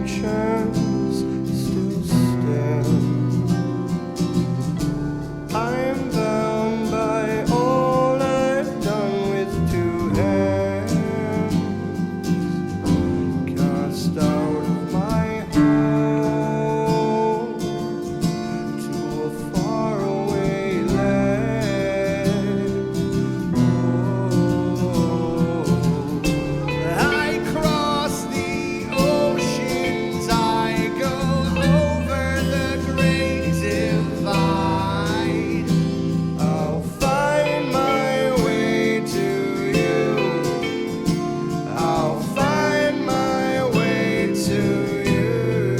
chance still stand. I am bound by all I've done with 2 hands, cast out of my home to a faraway land. I cross the oceans, I go over the great divide. I'll find my way to you. I'll find my way to you.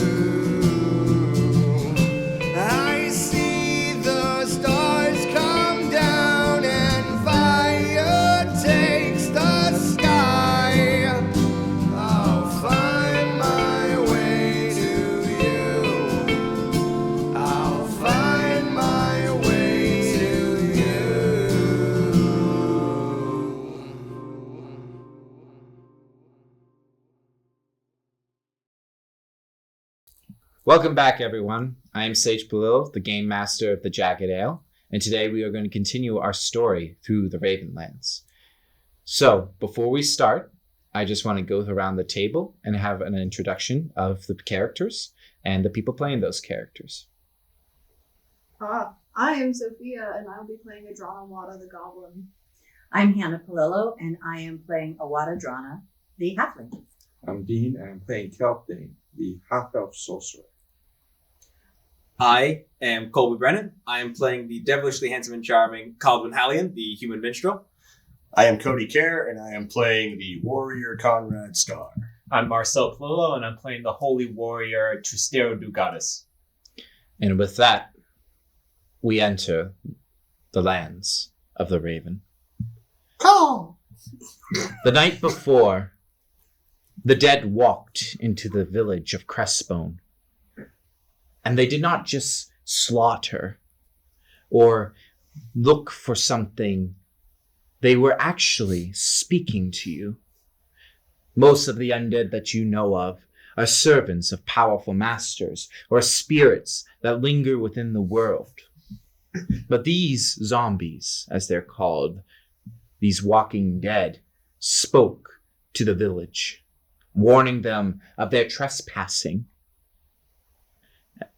I see the stars come down and fire takes the sky. I'll find my way to you. I'll find my way to you. Welcome back, everyone. I am Sage Palil, the Game Master of the Jagged Ale, and today we are going to continue our story through the Ravenlands. So, before we start, I just want to go around the table and have an introduction of the characters and the people playing those characters. I am Sophia, and I'll be playing Adrana Wada the Goblin. I'm Hannah Palillo, and I am playing Awada Drana, the Halfling. I'm Dean, and I'm playing Kelpdane, the half-elf sorcerer. I am Colby Brennan. I am playing the devilishly handsome and charming Caldwin Hallion, the human minstrel. I am Cody Kerr, and I am playing the warrior Conrad Scar. I'm Marcel Palillo, and I'm playing the holy warrior Tristero Dugatus. And with that, we enter the lands of the Raven. Call! The night before, the dead walked into the village of Crestbone. And they did not just slaughter or look for something. They were actually speaking to you. Most of the undead that you know of are servants of powerful masters or spirits that linger within the world. But these zombies, as they're called, these walking dead, spoke to the village, warning them of their trespassing,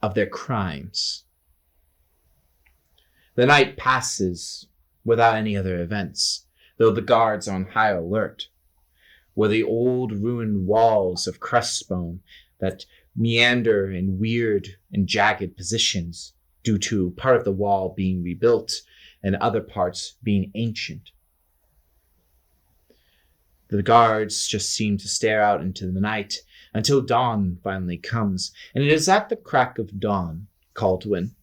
of their crimes. The night passes without any other events, though the guards are on high alert, where the old ruined walls of Crestbone that meander in weird and jagged positions due to part of the wall being rebuilt and other parts being ancient. The guards just seem to stare out into the night until dawn finally comes, and it is at the crack of dawn, Caldwin,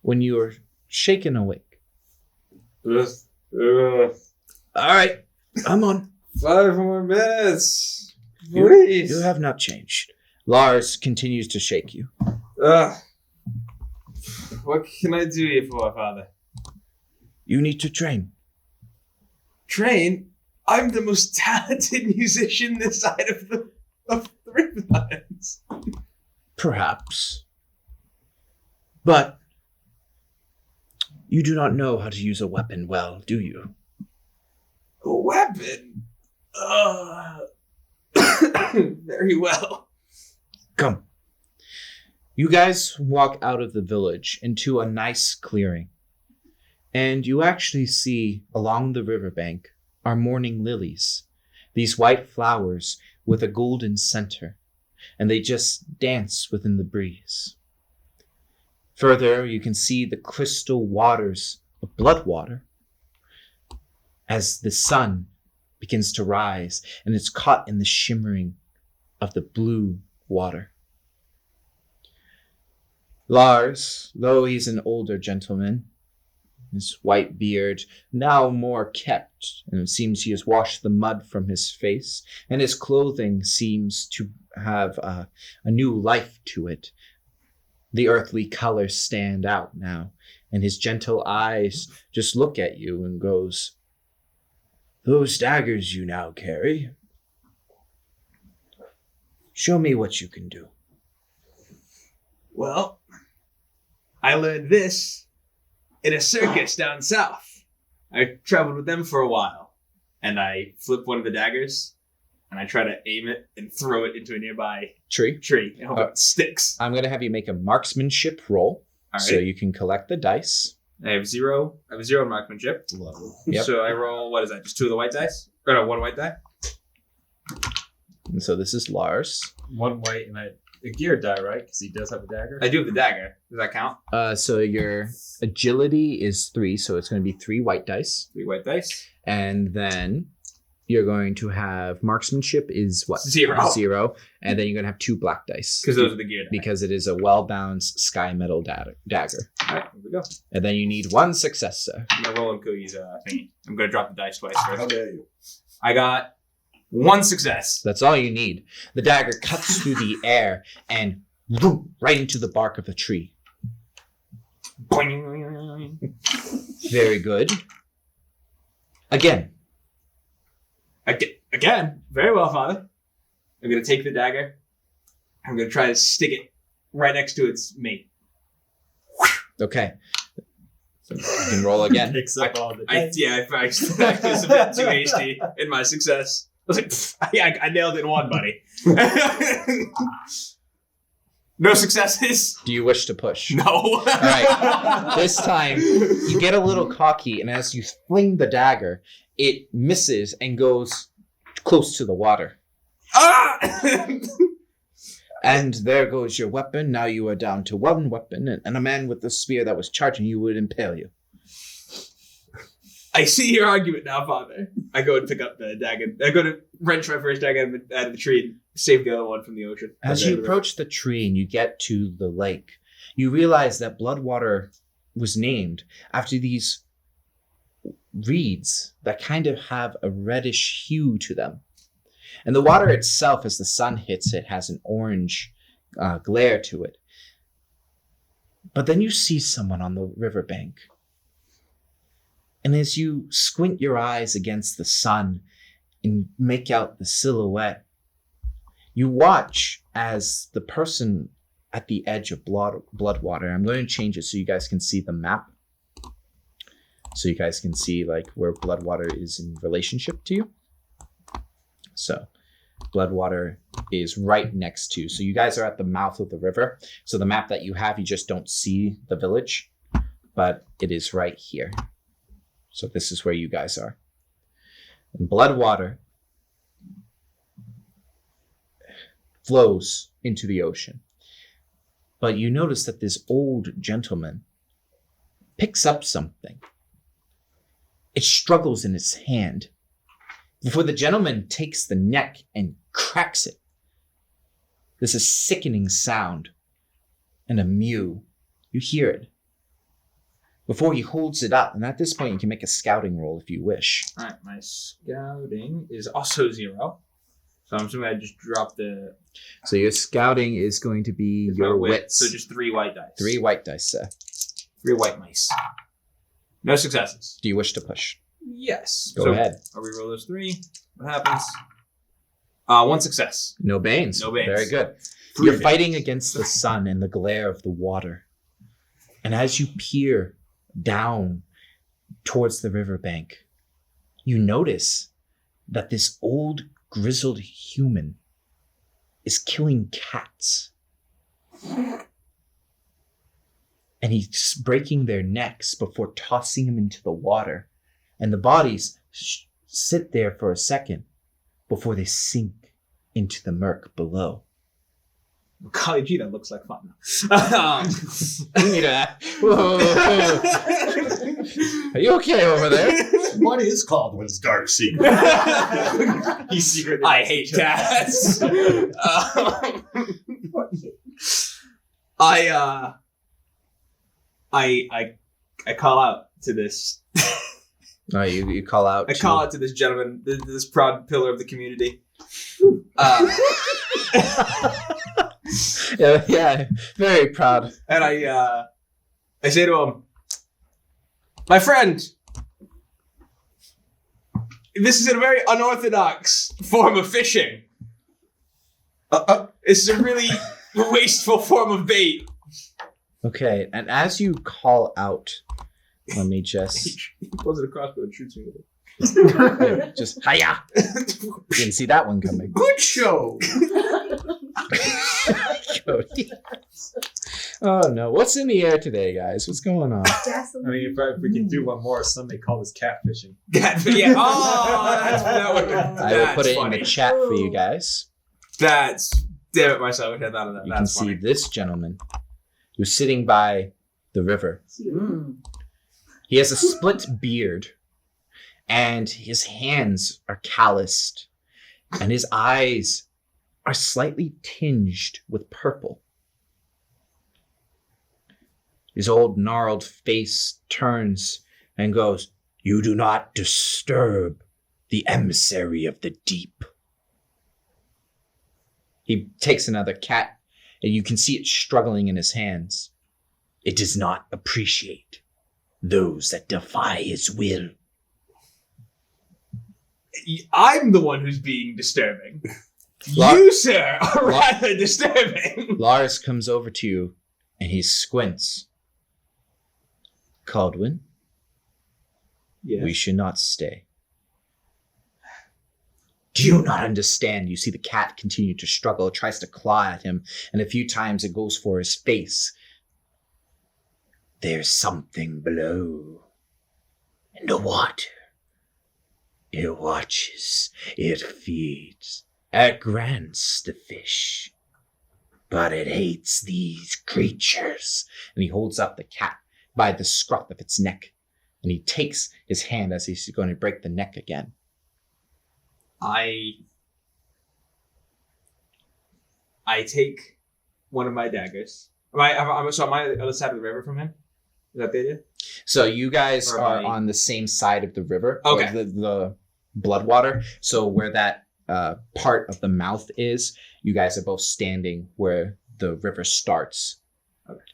when you are shaken awake. All right, I'm on. 5 more minutes. Please. You have not changed. Lars continues to shake you. What can I do you for, Father? You need to train. Train? I'm the most talented musician this side of the Ravenlands. Perhaps. But you do not know how to use a weapon well, do you? A weapon? Very well. Come. You guys walk out of the village into a nice clearing, and you actually see along the riverbank are morning lilies, these white flowers with a golden center, and they just dance within the breeze. Further, you can see the crystal waters of Bloodwater as the sun begins to rise and it's caught in the shimmering of the blue water. Lars, though he's an older gentleman, his white beard now more kept, and it seems he has washed the mud from his face, and his clothing seems to have a new life to it. The earthly colors stand out now, and his gentle eyes just look at you and goes, "Those daggers you now carry, Show me what you can do. Well, I learned this in a circus down south. I traveled with them for a while, and I flip one of the daggers, and I try to aim it and throw it into a nearby Tree. tree and hope it sticks. I'm going to have you make a marksmanship roll. All right. So you can collect the dice. I have 0 in marksmanship. Yep. So I roll, what is that, just 2 of the white dice? Or no, 1 white die? And so this is Lars. One white and a gear die, right? Because he does have a dagger. I do have the dagger. Does that count? So your agility is 3, so it's going to be 3 white dice. 3 white dice. And then you're going to have marksmanship is what? 0. 0. And then you're going to have 2 black dice. Because those are the gear die. Because it is a well-balanced sky metal dagger. All right, here we go. And then you need 1 success, sir. I'm going to roll in Kogi's thingy. I'm going to drop the dice twice How first. dare you? I got 1 success. That's all you need. The dagger cuts through the air and boom, right into the bark of the tree. Boing. Very good. Again. Again, very well, Father. I'm going to take the dagger. I'm going to try to stick it right next to its mate. Okay. So you can roll again. Picks up all the I was a bit too hasty in my success. I was like, yeah, I nailed it in 1, buddy. No successes? Do you wish to push? No. All right. This time, you get a little cocky, and as you fling the dagger, it misses and goes close to the water. Ah! And there goes your weapon. Now you are down to 1 weapon, and a man with the spear that was charging you would impale you. I see your argument now, Father. I go and pick up the dagger. I go to wrench my first dagger out of the tree and save the other one from the ocean. As you approach the tree and you get to the lake, you realize that Bloodwater was named after these reeds that kind of have a reddish hue to them. And the water itself, as the sun hits it, has an orange glare to it. But then you see someone on the riverbank. And as you squint your eyes against the sun and make out the silhouette, you watch as the person at the edge of Bloodwater, I'm going to change it so you guys can see the map. So you guys can see like where Bloodwater is in relationship to you. So Bloodwater is right next to. So you guys are at the mouth of the river. So the map that you have, you just don't see the village, but it is right here. So this is where you guys are. And Bloodwater flows into the ocean. But you notice that this old gentleman picks up something. It struggles in his hand before the gentleman takes the neck and cracks it. There's a sickening sound and a mew. You hear it before he holds it up. And at this point, you can make a scouting roll if you wish. All right, my scouting is also 0. So I'm assuming I just drop the... So your scouting is going to be my your wit. wits. So just 3 white dice. 3 white dice, sir. 3 white mice. No successes. Do you wish to push? Yes. Go ahead. I'll reroll those 3. What happens? 1 success. No banes. No banes. Very good. 3 You're fighting against the sun and the glare of the water. And as you peer down towards the riverbank, you notice that this old grizzled human is killing cats. And he's breaking their necks before tossing them into the water. And the bodies sit there for a second before they sink into the murk below. Golly gee, that looks like fun. You need a... Whoa. Are you okay over there? What is called when it's dark secret? He's secretly. I hate cats. I call out to this. No, you call out. I call out to this gentleman, this proud pillar of the community. Yeah, very proud. And I say to him, my friend, this is a very unorthodox form of fishing. It's a really wasteful form of bait. Okay, and as you call out, let me just He pulls it a crossbow and shoots me with it. just hiya. Didn't see that one coming. Good show. Cody. Oh no! What's in the air today, guys? What's going on? Gasoline. I mean, if we can do one more, some may call this catfishing. Yeah. Oh, that would. I will put it in the chat for you guys. That's damn it, Marcel. I wish I thought of that. You can That's see funny. this gentleman who's sitting by the river. Mm. He has a split beard, and his hands are calloused, and his eyes are slightly tinged with purple. His old gnarled face turns and goes, "You do not disturb the emissary of the deep." He takes another cat, and you can see it struggling in his hands. It does not appreciate those that defy his will. I'm the one who's being disturbing. Lar- You, sir, are Lar- rather disturbing. Lars comes over to you, and he squints. Caldwin, Yes. we should not stay. Do you not understand? You see the cat continue to struggle, tries to claw at him, and a few times it goes for his face. There's something below. In the water. It watches. It feeds. It grants the fish. But it hates these creatures. And he holds up the cat by the scruff of its neck. And he takes his hand as he's going to break the neck again. I take one of my daggers. So am I on the other side of the river from him? Is that the idea? So you guys Or are am I- on the same side of the river. Okay. The Bloodwater. So where that part of the mouth is, you guys are both standing where the river starts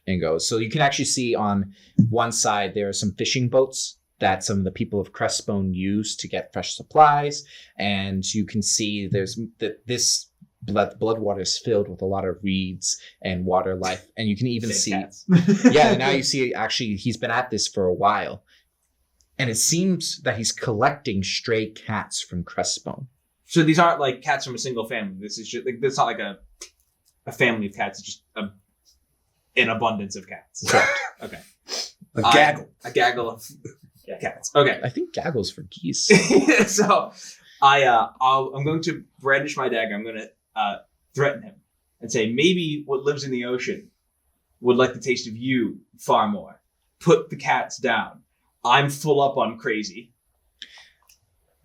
and goes. So you can actually see on one side there are some fishing boats that some of the people of Crestbone use to get fresh supplies. And you can see there's this Bloodwater is filled with a lot of reeds and water life. And you can even Dead see... cats. Yeah, now you see actually he's been at this for a while. And it seems that he's collecting stray cats from Crestbone. So these aren't like cats from a single family. This is just, like, it's not like a family of cats. It's just an abundance of cats. Correct. Okay. A gaggle. A gaggle of cats. Okay. I think gaggles for geese. So I'm going to brandish my dagger. I'm going to threaten him and say, maybe what lives in the ocean would like the taste of you far more. Put the cats down. I'm full up on crazy.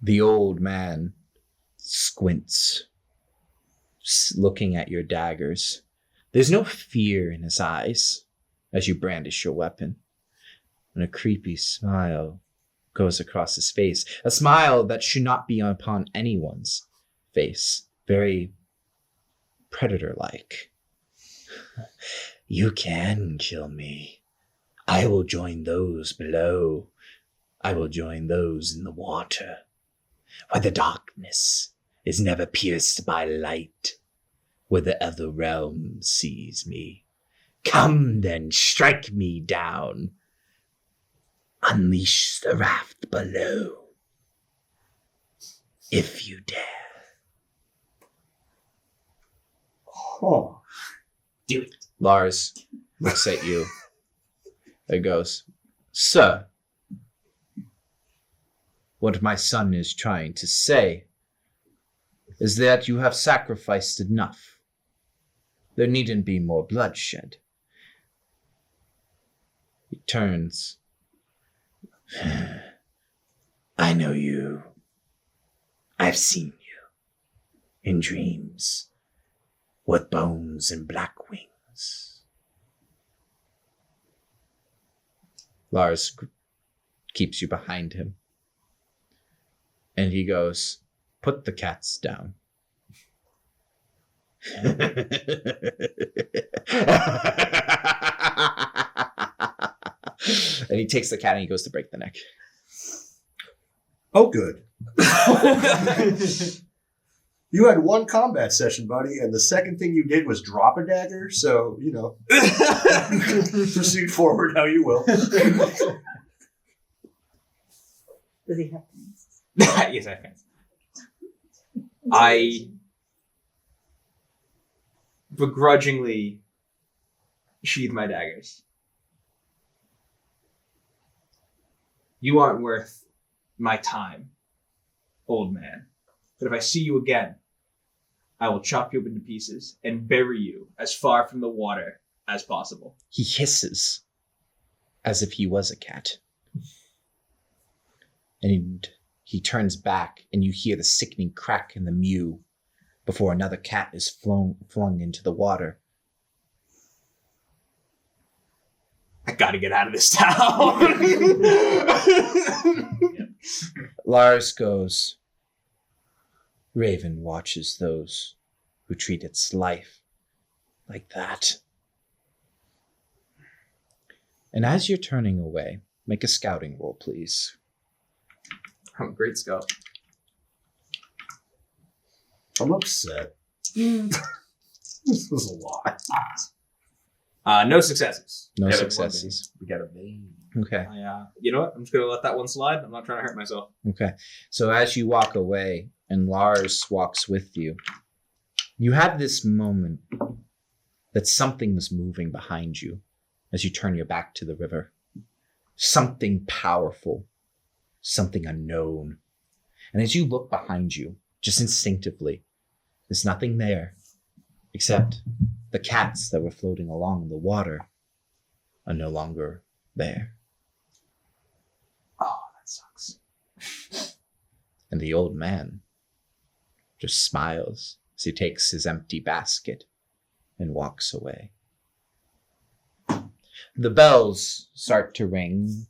The old man squints, looking at your daggers. There's no fear in his eyes as you brandish your weapon. And a creepy smile goes across his face. A smile that should not be upon anyone's face. Very predator-like. You can kill me. I will join those below. I will join those in the water, where the darkness is never pierced by light, where the other realm sees me. Come then, strike me down. Unleash the raft below, if you dare. Oh. Do it. Lars looks at you and goes, Sir, what my son is trying to say is that you have sacrificed enough. There needn't be more bloodshed. He turns. I know you. I've seen you in dreams with bones and black wings. Lars keeps you behind him. And he goes, put the cats down. And he takes the cat and he goes to break the neck. Oh, good. You had one combat session, buddy, and the second thing you did was drop a dagger. So proceed forward how you will. Does he have things? Yes, I have fans. I begrudgingly sheathe my daggers. You aren't worth my time, old man. But if I see you again, I will chop you up into pieces and bury you as far from the water as possible. He hisses as if he was a cat. And he turns back, and you hear the sickening crack and the mew before another cat is flung into the water. I gotta get out of this town. Lars goes, Raven watches those who treat its life like that. And as you're turning away, make a scouting roll, please. I'm a great scout. I'm upset. This was a lot. No successes. No Got a successes. We got a vein. Okay. You know what? I'm just gonna let that one slide. I'm not trying to hurt myself. Okay. So as you walk away and Lars walks with you, you have this moment that something was moving behind you as you turn your back to the river. Something powerful, something unknown. And as you look behind you, just instinctively, there's nothing there except the cats that were floating along in the water are no longer there. Oh, that sucks. And the old man just smiles as he takes his empty basket and walks away. The bells start to ring,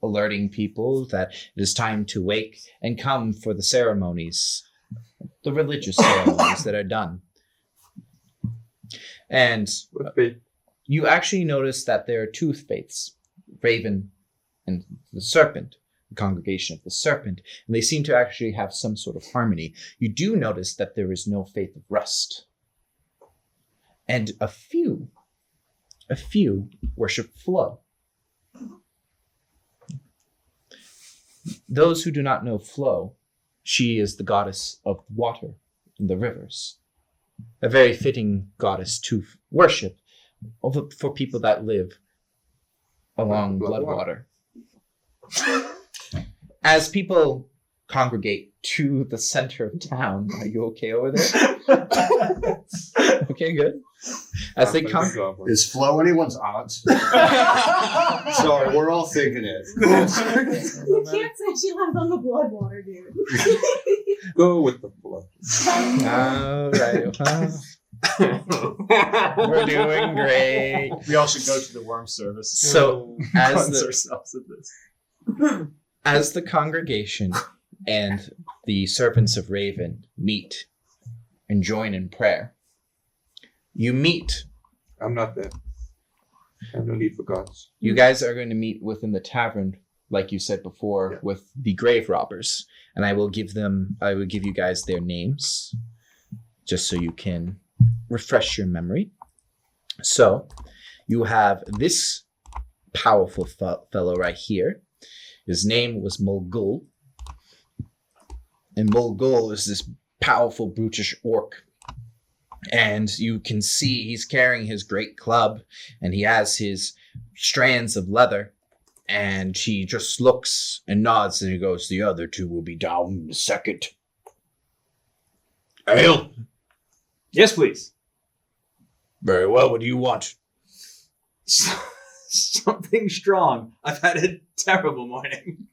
alerting people that it is time to wake and come for the ceremonies, the religious ceremonies that are done. And you actually notice that there are two faiths, Raven and the Serpent, the congregation of the Serpent, and they seem to actually have some sort of harmony. You do notice that there is no faith of Rust. And a few worship Flo. Those who do not know Flo, she is the goddess of water and the rivers. A very fitting goddess to worship for people that live along Bloodwater. As people congregate to the center of town, are you okay over there? Okay, good. As they Is Flo anyone's aunt? Sorry, we're all thinking it. You can't say she lives on the Bloodwater, dude. Go with the blood. All right. We're doing great. We all should go to the worm service. So as Cleanse the ourselves of this. as the congregation and the servants of Raven meet and join in prayer, you meet. I'm not there. I have no need for gods. You guys are going to meet within the tavern, like you said before, with the grave robbers, and I will give you guys their names, just so you can refresh your memory. So, you have this powerful fellow right here. His name was Mulgul, and Mulgul is this powerful brutish orc. And you can see he's carrying his great club, and he has his strands of leather, and he just looks and nods, and he goes, "The other two will be down in a second." Ale? Yes, please. Very well, what do you want? Something strong. I've had a terrible morning.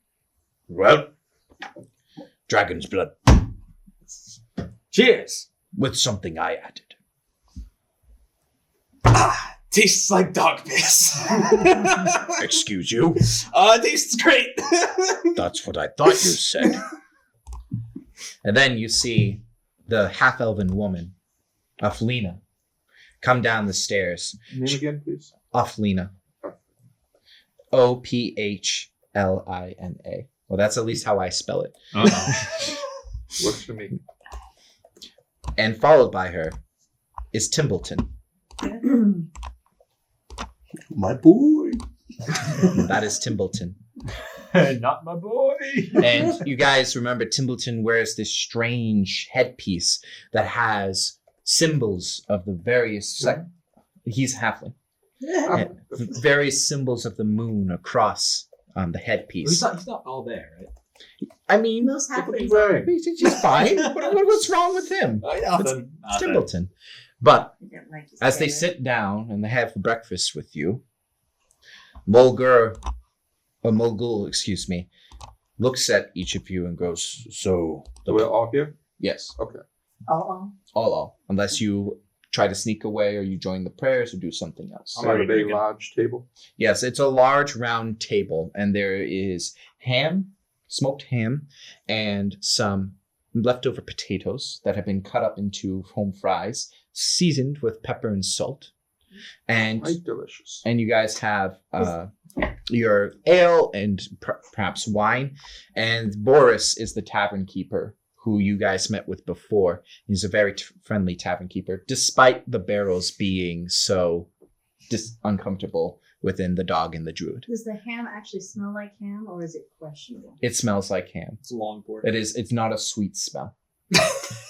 Well, dragon's blood, Cheers. with something I added. Tastes like dog piss. Excuse you? Tastes great. That's what I thought you said. And then you see the half-elven woman, Aflina, come down the stairs. Name again, please. Aflina. Ophlina. Well, that's at least how I spell it. Works for me. And followed by her is Timbleton. My boy. That is Timbleton. Not my boy. And you guys remember Timbleton wears this strange headpiece that has symbols of the various he's halfling. And various symbols of the moon across the headpiece. He's not all there, right? I mean, Most happily. he's fine. What's wrong with him? Nothing. It's Timbleton. But I don't like his as they hair. sit down and they have breakfast with you, Mulgul, excuse me, looks at each of you and goes, so... So we're all here? Yes, Okay. all. Unless you try to sneak away or you join the prayers or do something else. I'm at a big large table. Yes, it's a large round table, and there is ham, smoked ham, and some leftover potatoes that have been cut up into home fries, seasoned with pepper and salt. And Quite delicious. and you guys have your ale and perhaps wine. And Boris is the tavern keeper who you guys met with before. He's a very friendly tavern keeper, despite the barrels being so uncomfortable within the dog and the druid. Does the ham actually smell like ham, or is it questionable? It smells like ham. It's a long board. It's not a sweet smell.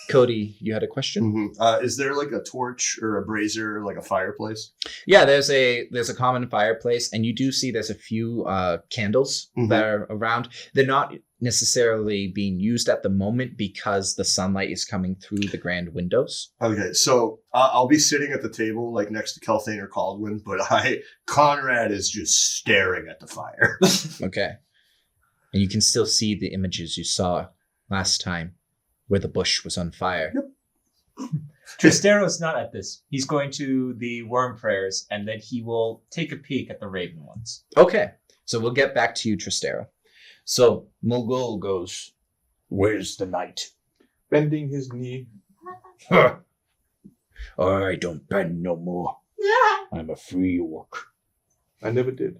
Cody, you had a question? Is there like a torch or a brazier, like a fireplace? Yeah, there's a common fireplace, and you do see there's a few candles that are around. They're not necessarily being used at the moment because the sunlight is coming through the grand windows. Okay, so I'll be sitting at the table like next to Kelthane or Caldwin, but Conrad is just staring at the fire. Okay. And you can still see the images you saw last time where the bush was on fire. Tristero's not at this. He's going to the worm prayers, and then he will take a peek at the raven ones. Okay, so we'll get back to you, Tristero. So Mulgul goes, where's the knight? Bending his knee. I don't bend no more. I'm a free orc. I never did.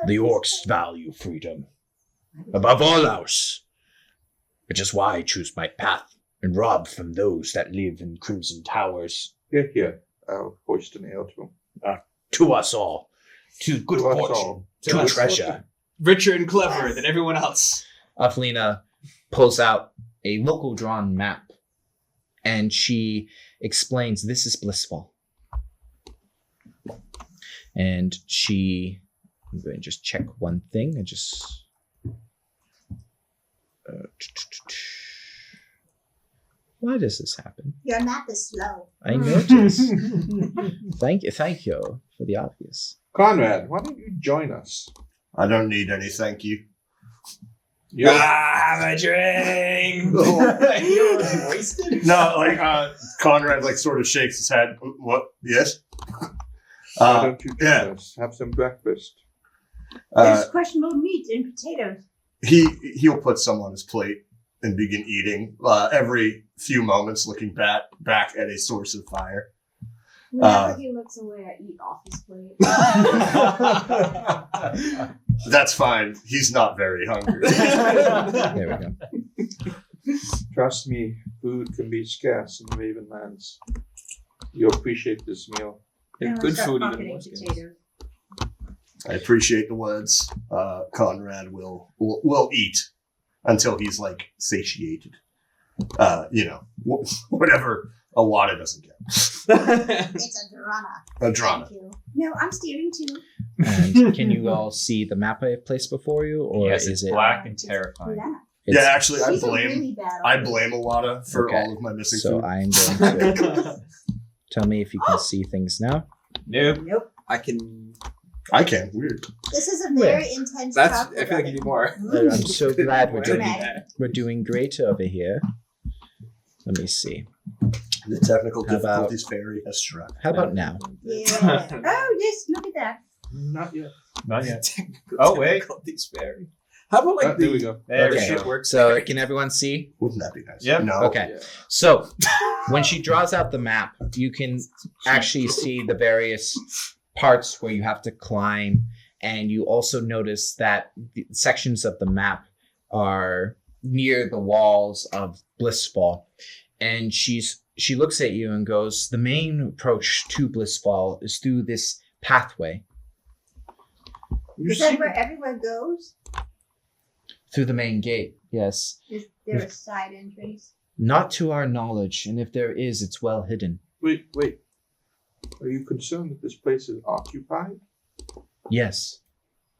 The orcs value freedom above all else, which is why I choose my path and rob from those that live in crimson towers. Here. I'll hoist an ale to him. To us all, to good To us fortune, all. to treasure. Richer and cleverer than everyone else. Aflina pulls out a local drawn map, and she explains this is Blissful. And I'm going to just check one thing and just... why does this happen? Your map is slow. I noticed. Thank you for the obvious. Conrad, why don't you join us? I don't need any thank you. Have a drink. You're wasted? No, like Conrad like sort of shakes his head. What? Yes? Why don't you join yeah. us? Have some breakfast. There's questionable meat and potatoes. He'll put some on his plate and begin eating every few moments, looking back at a source of fire. Whenever he looks away, I eat off his plate. That's fine. He's not very hungry. There we go. Trust me, food can be scarce in the Ravenlands. You'll appreciate this meal. And Now good I start food even pocketing more scarce. potatoes. I appreciate the words. Conrad will eat until he's like satiated. Whatever Awada doesn't get. It's a Durana. A drama. Thank you. No, I'm steering too. And can you all see the map I have placed before you, or Yes, is it's it? black and terrifying. Yeah. it's- Yeah, actually, She's a really bad I artist. blame Awada for Okay. all of my missing So food. I'm going to tell me if you can see things now. Nope. Nope. I can. I can. Weird. This is a very intense That's. chocolate I feel like you need more. I'm so glad we're doing Dramatic. great over here. Let me see. The technical How about- difficulties fairy has struck. How about now? Yeah. Oh, yes, look at that. Not yet. Not yet. Technical Oh, wait. difficulties vary. How about like There we go. There Okay. we shit go. works? So can everyone see? Wouldn't that be nice? Yep. No. Okay. Yeah. So when she draws out the map, you can actually see the various parts where you have to climb, and you also notice that the sections of the map are near the walls of Blissfall, and she looks at you and goes, "The main approach to Blissfall is through this pathway, Is that where everyone goes? through the main gate." Yes, Is there a side entrance? not to our knowledge, and if there is, it's well hidden. Wait. Are you concerned that this place is occupied? Yes,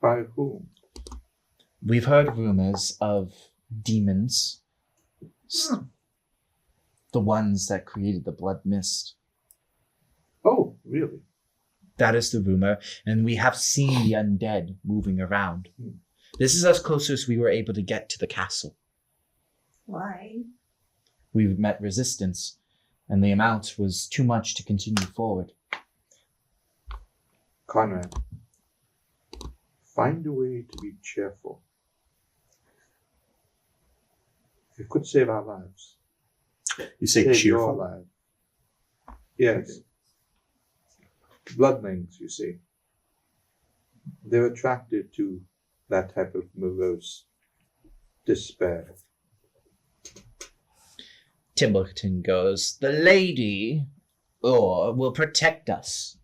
By whom? we've heard rumors of demons, the ones that created the blood mist. Oh, really? That is the rumor, and we have seen the undead moving around. This is as close as we were able to get to the castle. Why? We've met resistance, and the amount was too much to continue forward. Conrad, find a way to be cheerful. It could save our lives. You say Save your cheerful? life. Yes. Bloodlings, you see. They're attracted to that type of morose despair. Timbleton goes, "The lady, will protect us.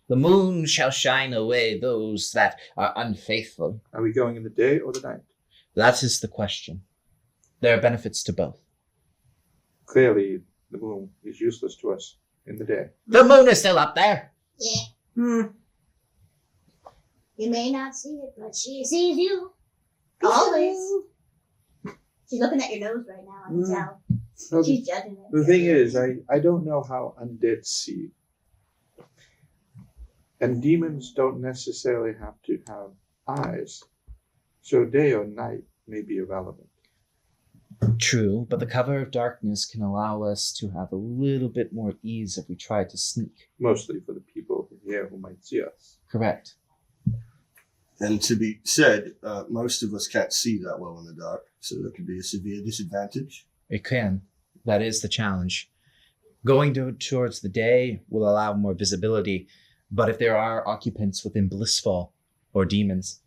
The moon shall shine away those that are unfaithful." Are we going in the day or the night? That is the question. There are benefits to both. Clearly, the moon is useless to us in the day. The moon is still up there. Yeah. You may not see it, but she sees you. Always. She's looking at your nose right now, I can tell. Well, She's judging it. the thing is, I don't know how undead see. And demons don't necessarily have to have eyes. So day or night may be irrelevant. True, but the cover of darkness can allow us to have a little bit more ease if we try to sneak. Mostly for the people here who might see us. Correct. And to be said, most of us can't see that well in the dark, so that could be a severe disadvantage. It can. That is the challenge. Going towards the day will allow more visibility, but if there are occupants within Blissfall or demons,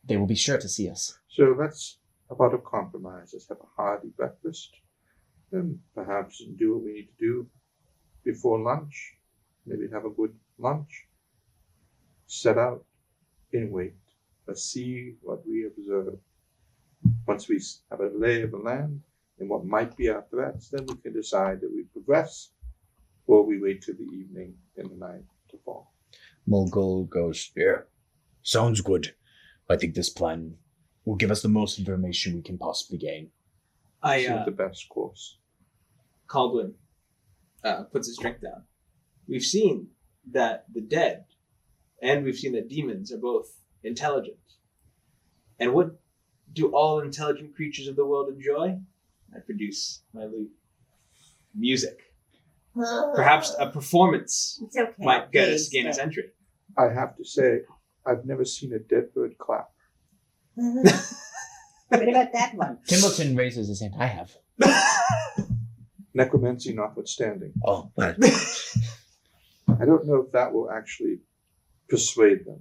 they will be sure to see us. So that's about a compromise. Let's have a hearty breakfast, and perhaps do what we need to do before lunch. Maybe have a good lunch. Set out and wait. Let's see what we observe. Once we have a lay of the land and what might be our threats, then we can decide that we progress or we wait till the evening and the night to fall. Mulgul goes, "Yeah, sounds good. I think this plan will give us the most information we can possibly gain." Seems the best course. Caldwin puts his drink down. We've seen that the dead and we've seen that demons are both intelligent. And what do all intelligent creatures of the world enjoy? I produce my loot. Music. Perhaps a performance It's okay. might gain Please, us entry. I have to say, I've never seen a dead bird clap. What about that one? Timbleton raises his hand. I have. Necromancy notwithstanding. Oh, well. I don't know if that will actually persuade them.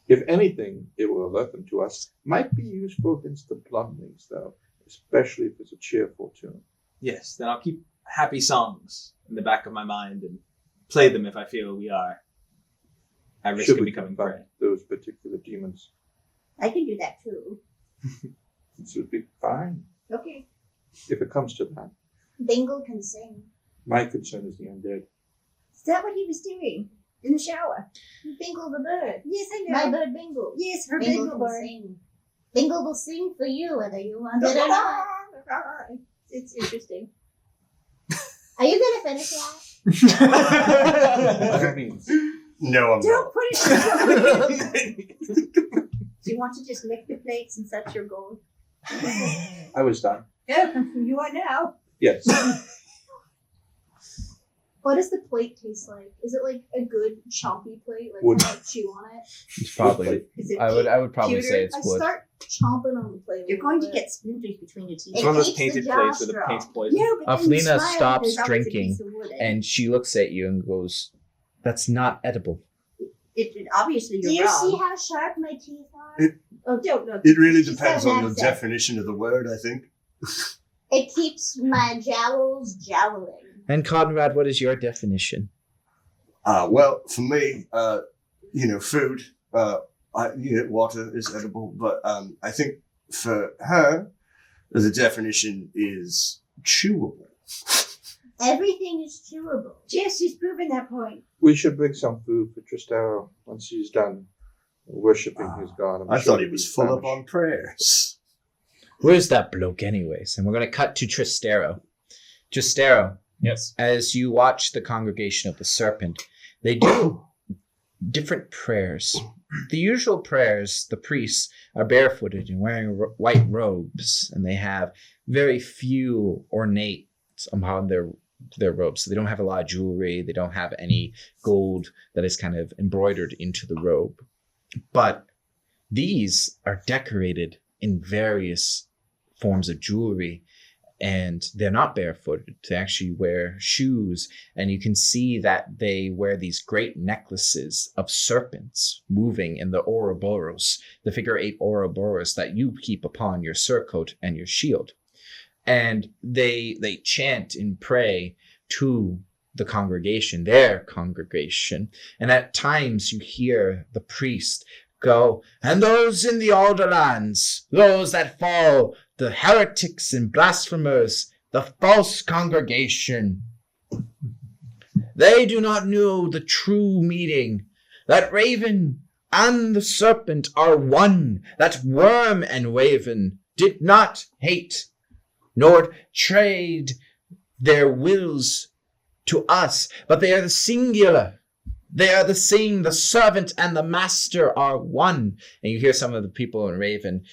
If anything, it will alert them to us. Might be useful against the bloodlings, though, especially if it's a cheerful tune. Yes, then I'll keep happy songs in the back of my mind and play them if I feel we are at risk Should of we becoming confront prey. those particular demons? I can do that too. This would be fine Okay. if it comes to that. Bingle can sing. My concern is the undead. Is that what he was doing in the shower? Bingle the bird. Yes, I know. My bird Bingle. Yes, her Bingle bingle can bird. sing. Bingle will sing for you whether you want it or not. It's interesting. Are you gonna finish that? By all means. No, I'm Don't not. put it. Do you want to just lick the plates and that's your goal? I was done. Yeah, you are now. Yes. What does the plate taste like? Is it like a good chompy plate? Like, Wood. can I chew on it? It's probably. Is it I would probably cuter? say it's I wood. start chomping on the plate. You're going to get splinters between your teeth. It's one of those keeps the painted jaw plates where the strong. paint's poison. Yeah, but then you Aflina smile, stops there's always a drinking, piece of wood in it. And she looks at you and goes, "That's not edible." Obviously Do you're you wrong. see how sharp my teeth are? Oh, don't know. It really She's depends got an on your accent. definition of the word, I think. It keeps my jowls jowling. And Conrad, what is your definition? Well, for me, food, water is edible, but I think for her, the definition is chewable. Everything is chewable. Yes, she's proven that point. We should bring some food for Tristero once he's done worshipping his god. I'm I sure thought he he'll was be full up famished. on prayers. Where's that bloke anyways? And we're going to cut to Tristero. Tristero, Yes. as you watch the congregation of the serpent, they do different prayers. The usual prayers, the priests are barefooted and wearing white robes, and they have very few ornate upon their robes. So they don't have a lot of jewelry. They don't have any gold that is kind of embroidered into the robe. But these are decorated in various forms of jewelry, and they're not barefooted. They actually wear shoes, and you can see that they wear these great necklaces of serpents moving in the Ouroboros, the figure 8 Ouroboros that you keep upon your surcoat and your shield. And they chant and pray to the congregation, their congregation. And at times you hear the priest go, and those in the Alderlands, those that fall, the heretics and blasphemers, the false congregation, they do not know the true meaning, that raven and the serpent are one, that worm and raven did not hate, nor trade their wills to us, but they are the singular. They are the same. The servant and the master are one. And you hear some of the people in Raven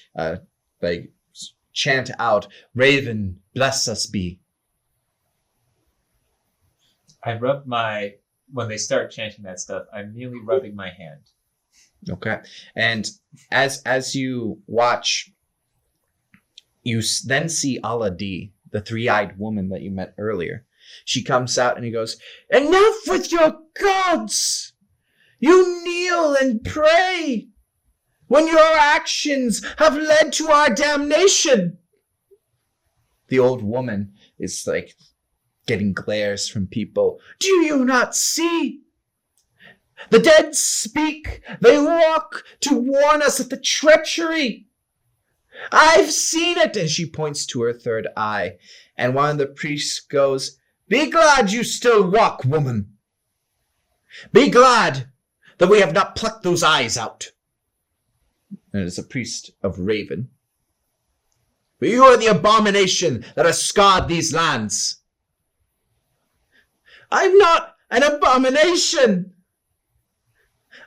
chant out, Raven, bless us be. I rub when they start chanting that stuff, I'm merely rubbing my hand. Okay. And as you watch, you then see Aladi, the three-eyed woman that you met earlier. She comes out and he goes, enough with your gods! You kneel and pray when your actions have led to our damnation. The old woman is like getting glares from people. Do you not see? The dead speak. They walk to warn us of the treachery. I've seen it. And she points to her third eye. And one of the priests goes, be glad you still walk, woman. Be glad that we have not plucked those eyes out. And it is a priest of Raven. But you are the abomination that has scarred these lands. I'm not an abomination.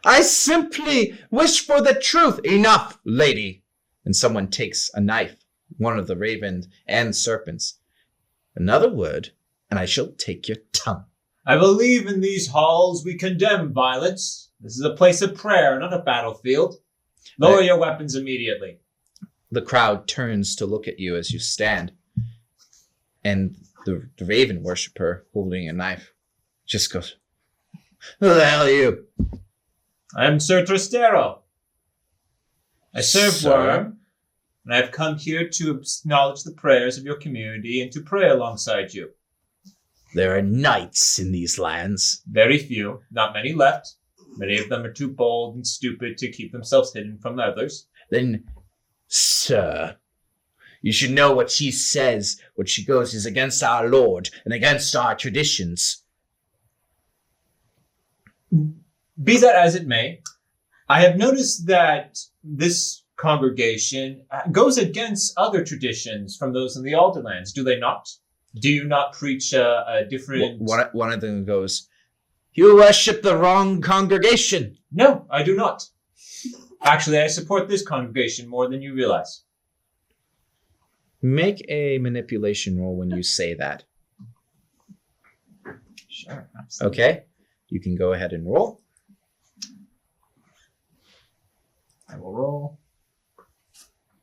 I simply wish for the truth. Enough, lady. And someone takes a knife, one of the ravens and serpents. Another word, and I shall take your tongue. I believe in these halls we condemn violence. This is a place of prayer, not a battlefield. Lower your weapons immediately. The crowd turns to look at you as you stand. And the raven worshiper holding a knife just goes, who the hell are you? I am Sir Tristero. I serve Sir? Worm, and I have come here to acknowledge the prayers of your community and to pray alongside you. There are knights in these lands. Very few, not many left. Many of them are too bold and stupid to keep themselves hidden from others. Then, sir, you should know what she says. What she goes is against our Lord and against our traditions. Be that as it may, I have noticed that this congregation goes against other traditions from those in the Alderlands, do they not? Do you not preach a different... One of them goes, you worship the wrong congregation. No, I do not. Actually, I support this congregation more than you realize. Make a manipulation roll when you say that. Sure. Absolutely. Okay? You can go ahead and roll. I will roll.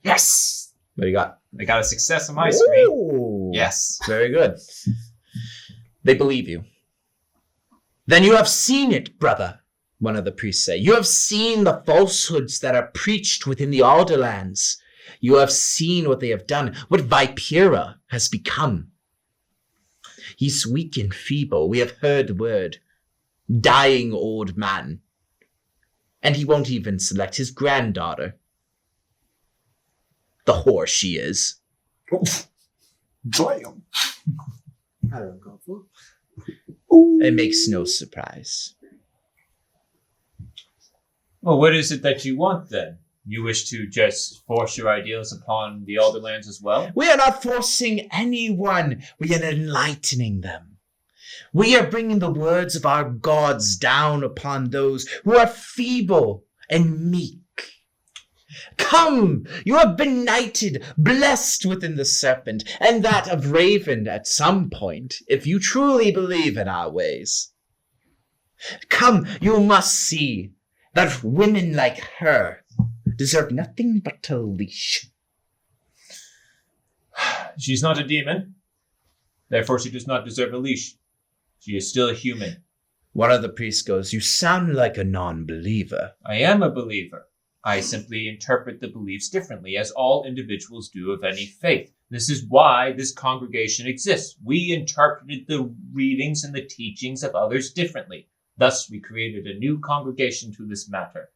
Yes! What do you got? I got a success on my screen. Ooh, Yes. very good. They believe you. Then you have seen it, brother. one of the priests say. You have seen the falsehoods that are preached within the Alderlands. You have seen what they have done, what Vipera has become. He's weak and feeble. We have heard the word. Dying old man. And he won't even select his granddaughter. The whore she is. Damn. I don't go for. It makes no surprise. Well, what is it that you want then? You wish to just force your ideals upon the Alderlands as well? We are not forcing anyone. We are enlightening them. We are bringing the words of our gods down upon those who are feeble and meek. Come, you have been knighted, blessed within the serpent, and that of Raven at some point, if you truly believe in our ways. Come, you must see that women like her deserve nothing but a leash. She's not a demon. Therefore, she does not deserve a leash. She is still a human. One of the priests goes, you sound like a non-believer. I am a believer. I simply interpret the beliefs differently, as all individuals do of any faith. This is why this congregation exists. We interpreted the readings and the teachings of others differently. Thus, we created a new congregation to this matter.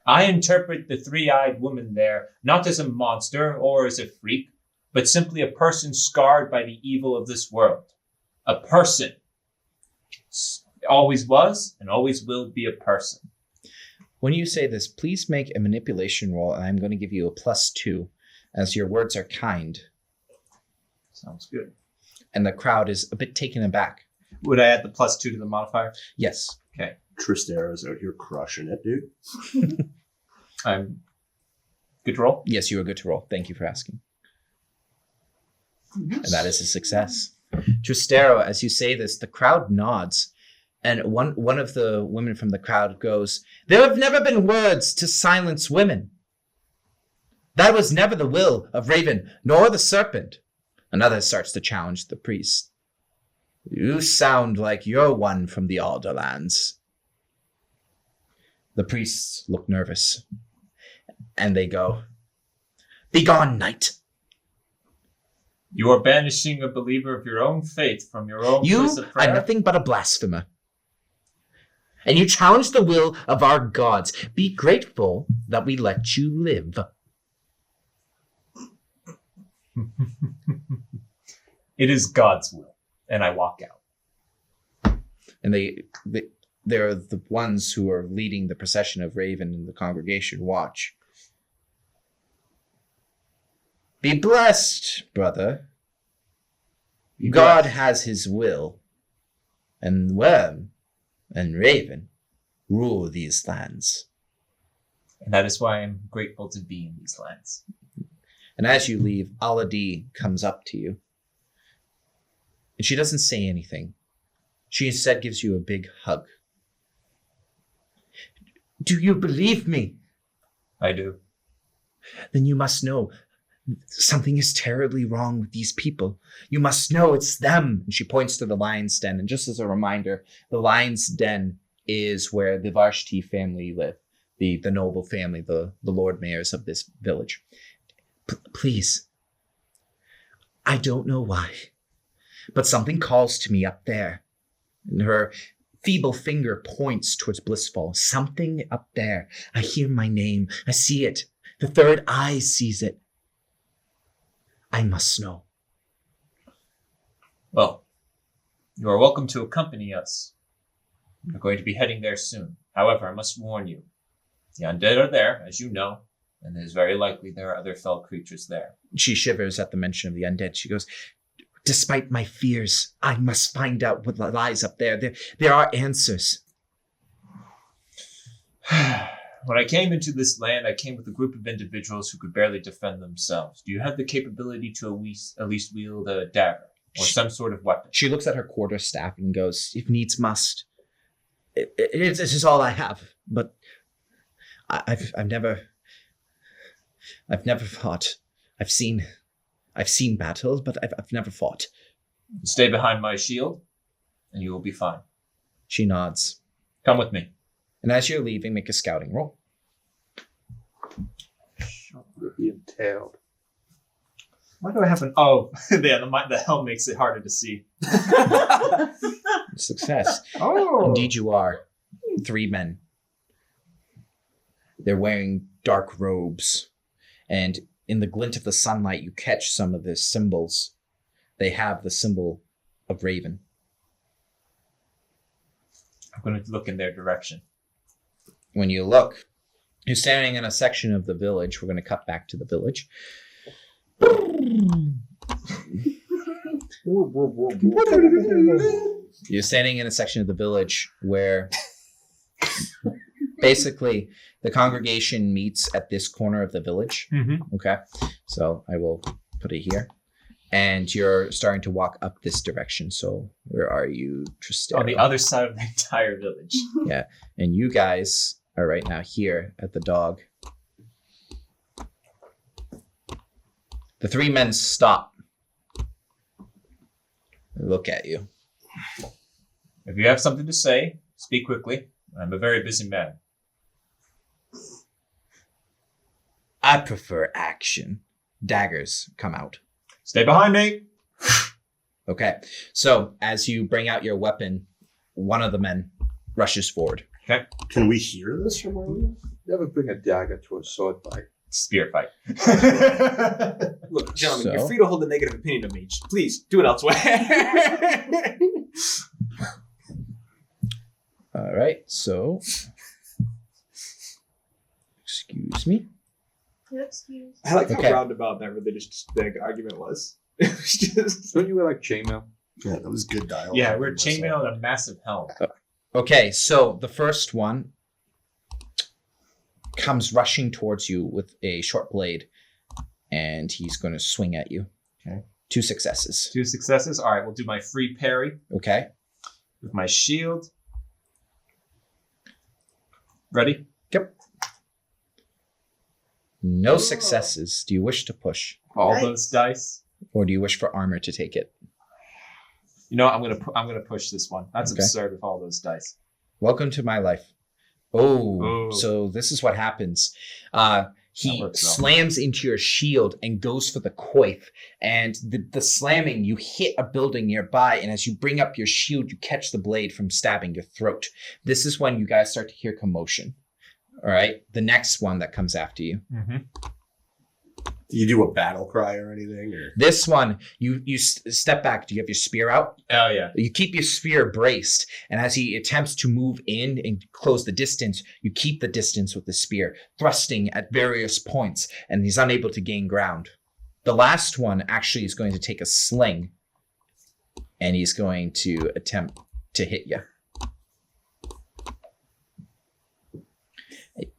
I interpret the three-eyed woman there not as a monster or as a freak, but simply a person scarred by the evil of this world. A person. Always was and always will be a person. When you say this, please make a manipulation roll, and I'm going to give you a +2, as your words are kind. Sounds good. And the crowd is a bit taken aback. Would I add the +2 to the modifier? Yes. Okay. Tristaro's out here crushing it, dude. I'm good to roll? Yes, you are good to roll. Thank you for asking. And that is a success. Tristero, as you say this, the crowd nods. And one of the women from the crowd goes, there have never been words to silence women. That was never the will of Raven, nor the serpent. Another starts to challenge the priest. You sound like you're one from the Alderlands. The priests look nervous. And they go, begone, knight. You are banishing a believer of your own faith from your own place of You prayer? are nothing but a blasphemer. And you challenge the will of our gods. Be grateful that we let you live. It is God's will. And I walk out. And they're the ones who are leading the procession of Raven and the congregation watch. Be blessed, brother. God has his will. And Worm and Raven rule these lands. And that is why I'm grateful to be in these lands. And as you leave, Aladi comes up to you. And she doesn't say anything. She instead gives you a big hug. Do you believe me? I do. Then you must know something is terribly wrong with these people. You must know it's them. And she points to the lion's den. And just as a reminder, the lion's den is where the Varshti family live. The noble family, the lord mayors of this village. Please. I don't know why, but something calls to me up there. And her feeble finger points towards Blissfall. Something up there. I hear my name. I see it. The third eye sees it. I must know. Well, you are welcome to accompany us. We're going to be heading there soon. However, I must warn you. The undead are there, as you know, and it is very likely there are other fell creatures there. She shivers at the mention of the undead. She goes, despite my fears, I must find out what lies up there. There are answers. When I came into this land, I came with a group of individuals who could barely defend themselves. Do you have the capability to at least wield a dagger or some sort of weapon? She looks at her quarterstaff and goes, if needs must. This is all I have, but I've never fought. I've seen battles, but I've never fought. Stay behind my shield, and you will be fine. She nods. Come with me. And as you're leaving, make a scouting roll. You're being tailed. Why do I have an... Oh, yeah, the helm makes it harder to see. Success. Oh. Indeed you are. 3 men. They're wearing dark robes. And in the glint of the sunlight, you catch some of their symbols. They have the symbol of Raven. I'm going to look in their direction. When you look, you're standing in a section of the village. We're going to cut back to the village. You're standing in a section of the village where basically the congregation meets at this corner of the village. Mm-hmm. Okay. So I will put it here. And you're starting to walk up this direction. So where are you, Tristero? On the other side of the entire village. Yeah. And you guys are right now here at the dog. The 3 men stop. Look at you. If you have something to say, speak quickly. I'm a very busy man. I prefer action. Daggers come out. Stay behind me. Okay. So as you bring out your weapon, one of the men rushes forward. Can we hear this from where we are? Never bring a dagger to a sword fight. Spear fight. Look, gentlemen, So? you're free to hold a negative opinion of me. Please, do it elsewhere. All right. So, excuse me. Excuse. I like how Okay. roundabout that religious argument was. It was just... Don't you wear like chainmail? Yeah, that was good dialogue. Yeah, we're chainmail and a massive helm. Okay. So the first one comes rushing towards you with a short blade, and he's going to swing at you. Okay. 2 successes. 2 successes. All right, we'll do my free parry Okay. with my shield. Ready? Yep. No successes. Do you wish to push, All Nice. those dice. or do you wish for armor to take it? You know, I'm gonna push this one. That's Okay. absurd with all those dice. Welcome to my life. Oh, Oh. so this is what happens. He That works well. slams into your shield and goes for the coif. And the slamming, you hit a building nearby. And as you bring up your shield, you catch the blade from stabbing your throat. This is when you guys start to hear commotion. All right. The next one that comes after you. Mm-hmm. Do you do a battle cry or anything? Or This one, you step back. Do you have your spear out? Oh yeah. You keep your spear braced, and as he attempts to move in and close the distance, you keep the distance with the spear, thrusting at various points, and he's unable to gain ground. The last one actually is going to take a sling, and he's going to attempt to hit you.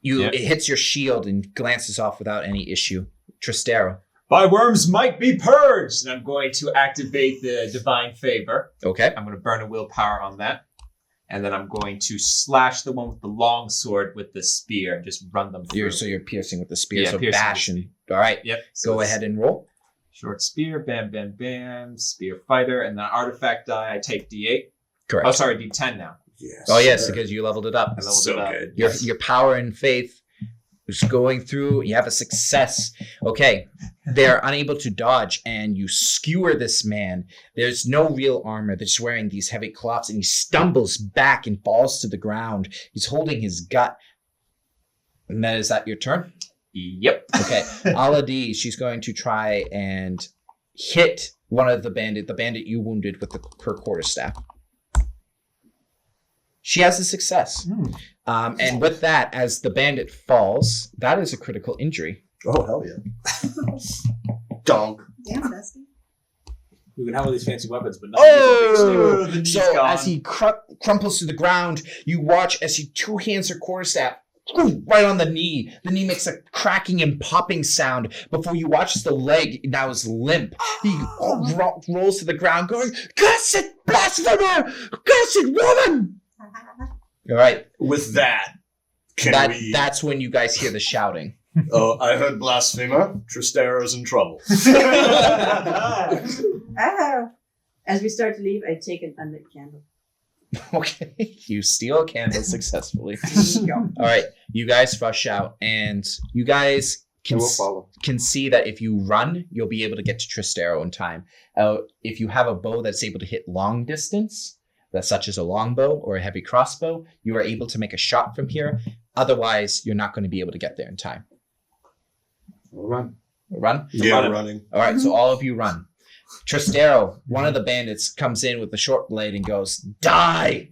Yeah. It hits your shield and glances off without any issue. Tristero. My worms might be purged, and I'm going to activate the divine favor. Okay. I'm going to burn a willpower on that, and then I'm going to slash the one with the long sword with the spear and just run them through. So you're piercing with the spear, Yeah, so piercing bash with and... All right. Yep. So Go it's ahead and roll. Short spear, bam, bam, bam, spear fighter, and then artifact die. I take D8. Correct. Oh, sorry, D10 now. yes. Oh, yes, sir. because you leveled it up. I leveled So it up. good. Your power and faith is going through. You have a success. Okay. They're unable to dodge, and you skewer this man. There's no real armor. They're just wearing these heavy cloths, and he stumbles back and falls to the ground. He's holding his gut. And then is that your turn? Yep. Okay. Aladi, she's going to try and hit one of the bandit you wounded with her quarterstaff. She has a success. And with that, as the bandit falls, that is a critical injury. Oh, hell yeah. Donk. Damn, Dusty. We can have all these fancy weapons, but nothing is a big steel. Oh, the knee's So gone. as he crumples to the ground, you watch as he 2 hands her quarterstaff right on the knee. The knee makes a cracking and popping sound before you watch as the leg now is limp. He rolls to the ground going, "Cursed blasphemer! Cursed woman!" All right. With that, That's when you guys hear the shouting. Oh, I heard blasphemer. Tristero's in trouble. Ah. As we start to leave, I take an unlit candle. Okay, you steal a candle successfully. All right, you guys rush out, and you guys I will follow. can see that if you run, you'll be able to get to Tristero in time. If you have a bow that's able to hit long distance, that's such as a longbow or a heavy crossbow, you are able to make a shot from here. Otherwise, you're not going to be able to get there in time. We'll run. Run? Yeah, running. All right, so all of you run. Tristero, one of the bandits, comes in with the short blade and goes, "Die!"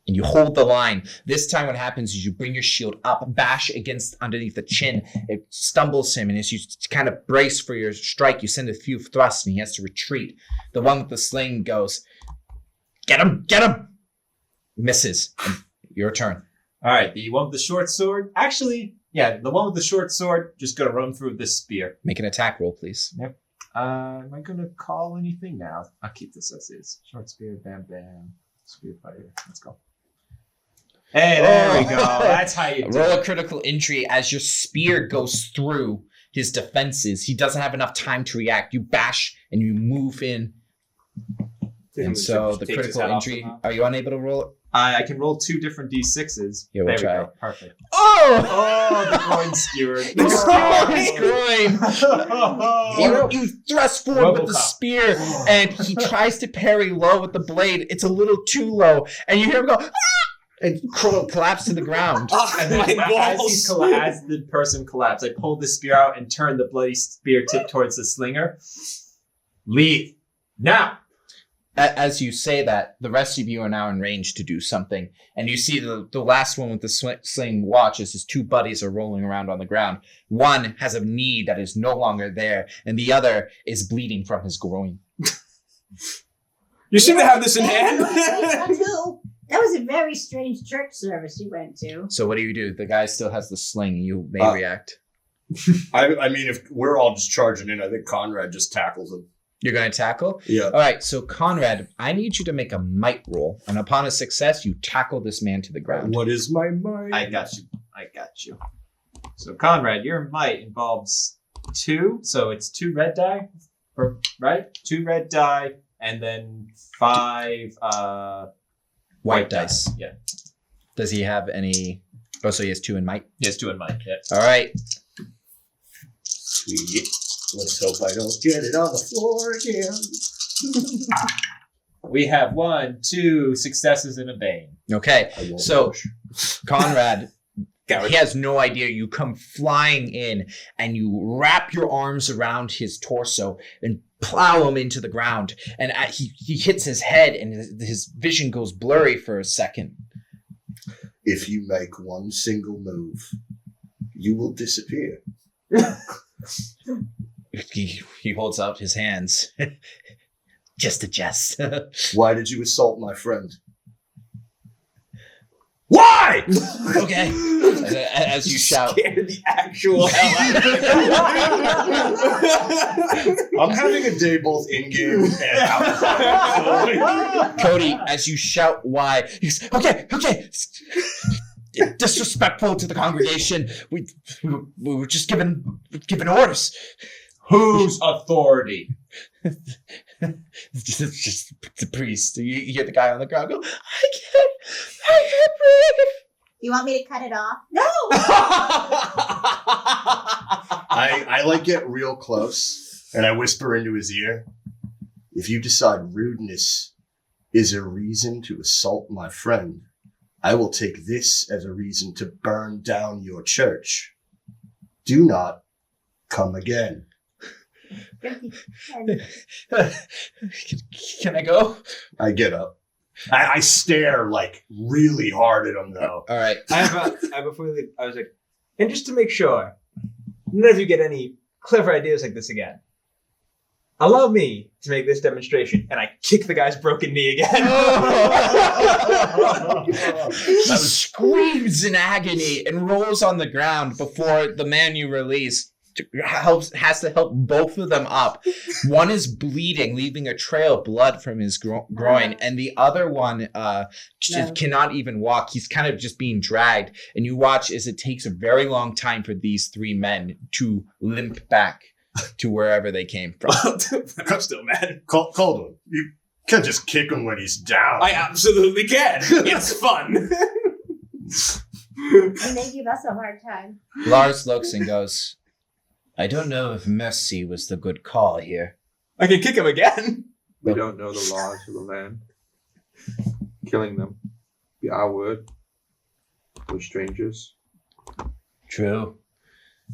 And you hold the line. This time what happens is you bring your shield up, bash against underneath the chin. It stumbles him, and as you kind of brace for your strike, you send a few thrusts, and he has to retreat. The one with the sling goes, "Get him! Get him!" Misses. And your turn. All right, the one with the short sword. Actually, yeah, the one with the short sword just gonna run through this spear. Make an attack roll, please. Am I gonna call anything now? I'll keep this as is. Short spear, bam, bam. Spear fighter. Let's go. Hey, there we go. That's how you do Roll it. a critical injury as your spear goes through his defenses. He doesn't have enough time to react. You bash and you move in. And so the Takes his critical head off injury, somehow. are you unable to roll it? I can roll 2 different d6s. Yeah, we'll there try. we go. Perfect. Oh! Oh, the groin skewered. His groin! You thrust forward with the Robocop. spear, and he tries to parry low with the blade. It's a little too low, and you hear him go, "Ah!" and collapse to the ground. And then My as, balls. as the person collapsed, I pulled the spear out and turned the bloody spear tip towards the slinger. Leave. Now. As you say that, the rest of you are now in range to do something, and you see the last one with the sling watch as his 2 buddies are rolling around on the ground. One has a knee that is no longer there, and the other is bleeding from his groin. You seem to have this in Wait, hand. that was a very strange church service you went to. So what do? The guy still has the sling. You may react. I mean, if we're all just charging in, I think Conrad just tackles him. You're going to tackle? Yeah. All right, so Conrad, I need you to make a might roll, and upon a success, you tackle this man to the ground. What is my might? I got you. So, Conrad, your might involves 2. So it's 2 red die, right? 2 red die, and then 5 White dice. Yeah. Does he have any... Oh, so he has 2 in might? He has 2 in might, yeah. All right. Sweet. Let's hope I don't get it on the floor again. We have 1, 2 successes and a bane. Okay, I won't so push. Conrad, he has no idea. You come flying in, and you wrap your arms around his torso and plow him into the ground. And he hits his head, and his vision goes blurry for a second. If you make one single move, you will disappear. He holds out his hands. Just a jest. Why did you assault my friend? Why? Okay. As you shout. Scared the actual hell out of me. I'm having a day both in-game and outside. Cody, as you shout why, he's okay. Disrespectful to the congregation. We were just given orders. Whose authority? just the priest. You hear the guy on the ground go, I can't breathe. You want me to cut it off? No! I like get real close and I whisper into his ear, if you decide rudeness is a reason to assault my friend, I will take this as a reason to burn down your church. Do not come again. Can I go? I get up. I stare like really hard at him though. All right. Before we leave, I was like, and just to make sure, none of you get any clever ideas like this again. Allow me to make this demonstration, and I kick the guy's broken knee again. He screams in agony and rolls on the ground before the man you release has to help both of them up. One is bleeding, leaving a trail of blood from his groin, and the other one cannot even walk. He's kind of just being dragged, and you watch as it takes a very long time for these 3 men to limp back to wherever they came from. I'm still mad. Caldwell, Can't just kick him when he's down. I absolutely can. It's fun. And they give us a hard time. Lars looks and goes, I don't know if mercy was the good call here. I can kick him again. We don't know the laws of the land. Killing them, be our word. We're strangers. True,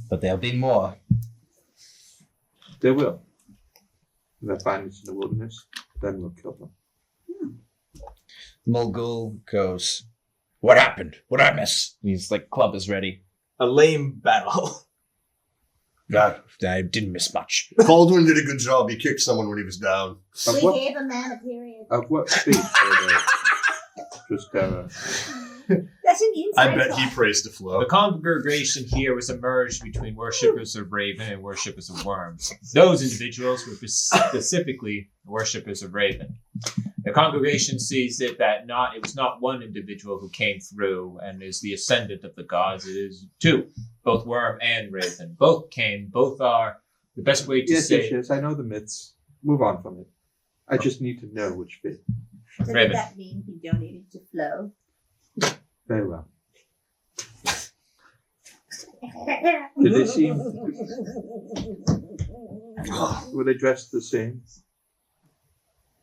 but there'll be more. They will. When they find us in the wilderness, then we'll kill them. Mulgul goes, what happened? What I miss? He's like, club is ready. A lame battle. I didn't miss much. Baldwin did a good job. He kicked someone when he was down. Of We what, gave a man a period. of what faith are they? Just That's an inside I bet he thought. praised the flow. The congregation here was a merge between worshippers of Raven and worshippers of Worms. Those individuals were specifically worshippers of Raven. The congregation sees it that it was not one individual who came through and is the ascendant of the gods. It is two, both Worm and Raven. Both came. Both are the best way to say. Yes. I know the myths. Move on from it. I just need to know which faith. So Raven. did that mean he donated to Flo? Very well. Did they seem? Were they dressed the same?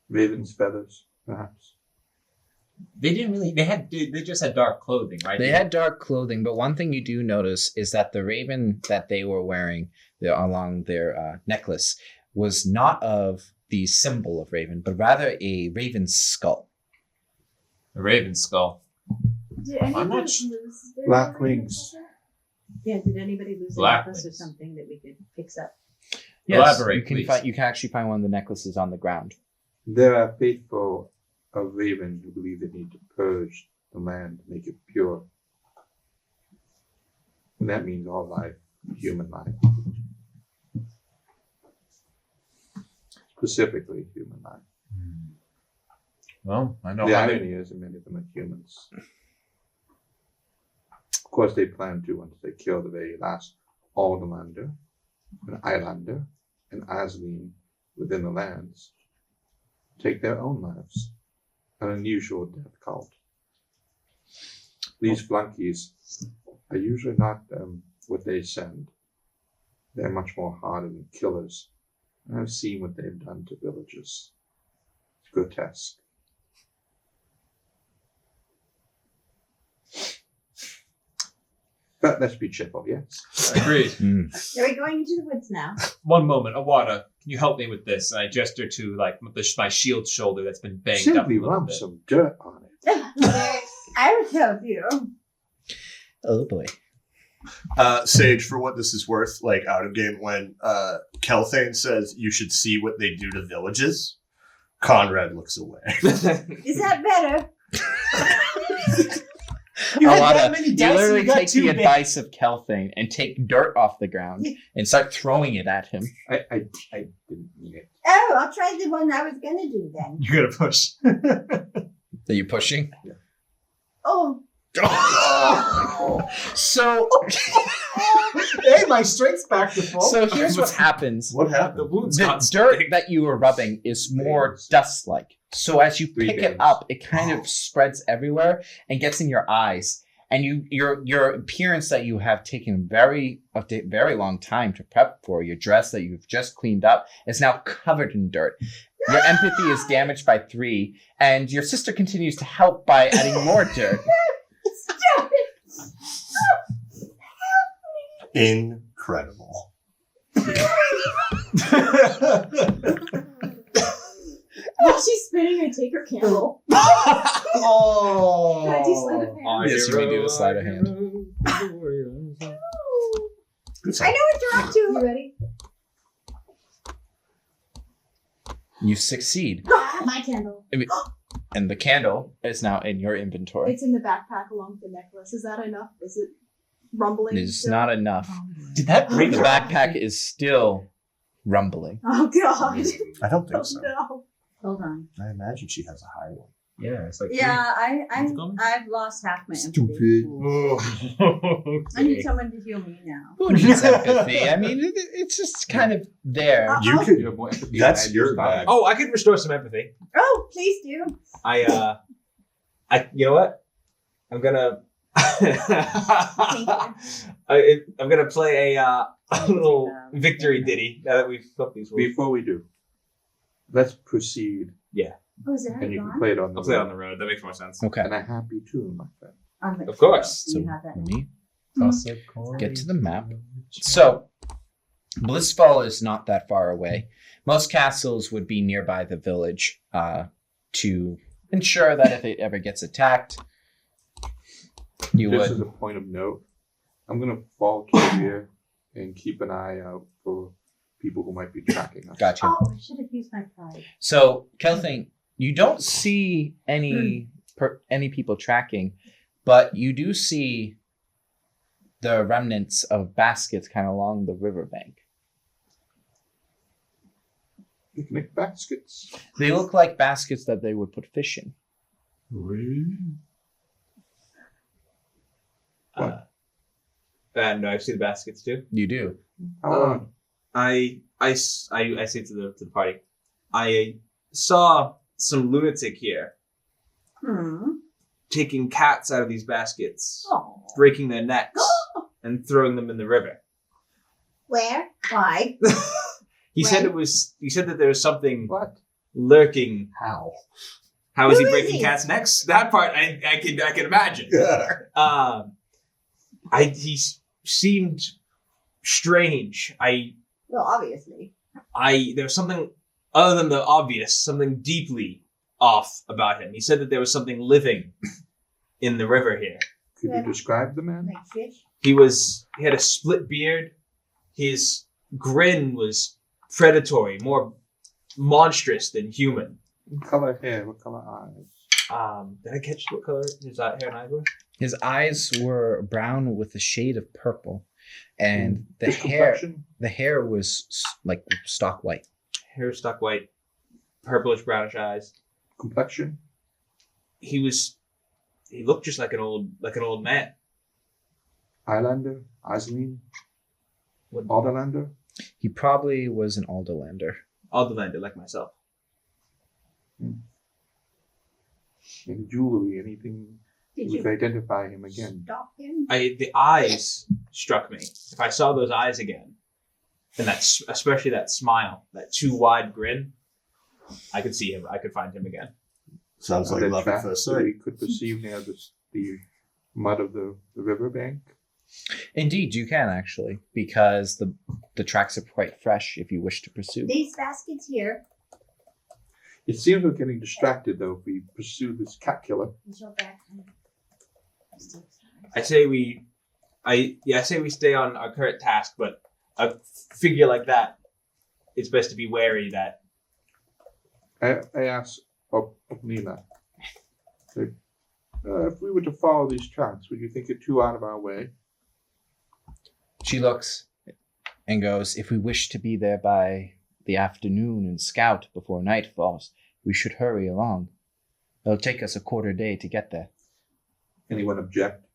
Raven's feathers, perhaps. They didn't really. They just had dark clothing, right? They had dark clothing, but one thing you do notice is that the raven that they were wearing along their necklace was not of the symbol of raven, but rather a raven's skull. a raven skull. Did I'm anybody not sure. lose their Black necklace? wings. Yeah, did anybody lose Black a necklace or wings. something that we could fix up? Elaborate, you can please. you can actually find one of the necklaces on the ground. There are faithful of Raven who believe they need to purge the land, make it pure. And that means all life, human life. Specifically, human life. Well, I know The how irony is that many of them are humans. Of course, they plan to once they kill the very last Alderlander, an Islander, and Asleen within the lands, take their own lives. An unusual death cult. These flunkies are usually not what they send. They're much more hardened killers. And I've seen what they've done to villagers. It's grotesque. But let's be cheerful, yes? Agreed. Are we going into the woods now? One moment, Awada, can you help me with this? And I gesture to my shield shoulder that's been banged up a Simply little rub bit. some dirt on it. I will help you. Oh boy. Sage, for what this is worth, like out of game, when Kelthane says you should see what they do to villages, Conrad looks away. Is that better? You had that Awada, many you dice and literally you got take the two big- advice of Kelthane and take dirt off the ground and start throwing it at him. I didn't mean it. Oh, I'll try the one I was going to do then. You're gonna push. Are you pushing? Oh, So, Hey, my strength's back to full. so here's what happens. What The happened? wounds The got dirt big. that you were rubbing is more dust-like. So as you Three pick days. it up, it kind of spreads everywhere and gets in your eyes. And your appearance that you have taken a very long time to prep for, your dress that you've just cleaned up, is now covered in dirt. Your empathy is damaged by 3, and your sister continues to help by adding more dirt. stop it. Incredible. While she's spinning, I take her candle. Oh. Can I do sleight of hand? Yes, you may do a sleight of hand. Good I know what you're up You to. ready? You succeed, My candle. and the candle is now in your inventory. It's in the backpack along with the necklace. Is that enough? Is it rumbling? It's still? not enough. Did that The break backpack is still rumbling. Oh god. I don't think so. No. Hold on. I imagine she has a high one. Yeah, it's like Yeah, What's it called? I've lost half my empathy. Stupid. I need someone to heal me now. Who needs empathy? I mean, it's just kind of there. Uh, You Oh. could. You have more empathy That's than I your just thought. bag. Oh, I could restore some empathy. Oh, please do. I you know what? I'm gonna I'm gonna play a little victory ditty now that we've flipped these rules. Before we do, let's proceed, Oh, is it and you can gone? play it on the I'll play it on road. the road. That makes more sense. Okay. And a happy tune, my friend. On the Of course. Do So you have that? let me Toss a coin. get to the map. So, Blissfall is not that far away. Most castles would be nearby the village to ensure that if it ever gets attacked, you Just would. as a point of note, I'm going to fall to the rear and keep an eye out for people who might be tracking us. Gotcha. Oh, I should have used my pride. So, Kelthing, you don't see any people tracking, but you do see the remnants of baskets kind of along the riverbank. Picnic baskets. They look like baskets that they would put fish in. And I see the baskets too. You do. How on? I say to the party, I saw some lunatic here taking cats out of these baskets, Oh. breaking their necks, and throwing them in the river. Where? Why? He said that there was something What? lurking. How? How is he Who is breaking he? cats' necks? That part I can imagine. He seemed strange. Well, obviously. There was something other than the obvious, something deeply off about him. He said that there was something living in the river here. Could you describe the man? Like fish. He had a split beard. His grin was predatory, more monstrous than human. What color hair? What color eyes? Did I catch what color his hair and eyes were? His eyes were brown with a shade of purple, and the His hair complexion? was like stock white. Hair stock white, purplish brownish eyes. Complexion? He looked just like an old man. Highlander? Iceland? What- Alderlander? He probably was an Alderlander. Alderlander, like myself. Any jewelry? Anything Did we you could identify him again? stop him? The eyes struck me. If I saw those eyes again, and especially that smile, that too wide grin, I could see him. I could find him again. Sounds like Are there love at tracks first that sight. we could perceive near the mud of the riverbank. Indeed, you can actually, because the tracks are quite fresh if you wish to pursue. These baskets here. It seems we're getting distracted though if we pursue this cat killer. Is your back? I say we stay on our current task, but a figure like that, it's best to be wary that. I asked Nina, if we were to follow these tracks, would you think it too out of our way? She looks and goes, "If we wish to be there by the afternoon and scout before night falls, we should hurry along. It'll take us a quarter day to get there." Anyone object?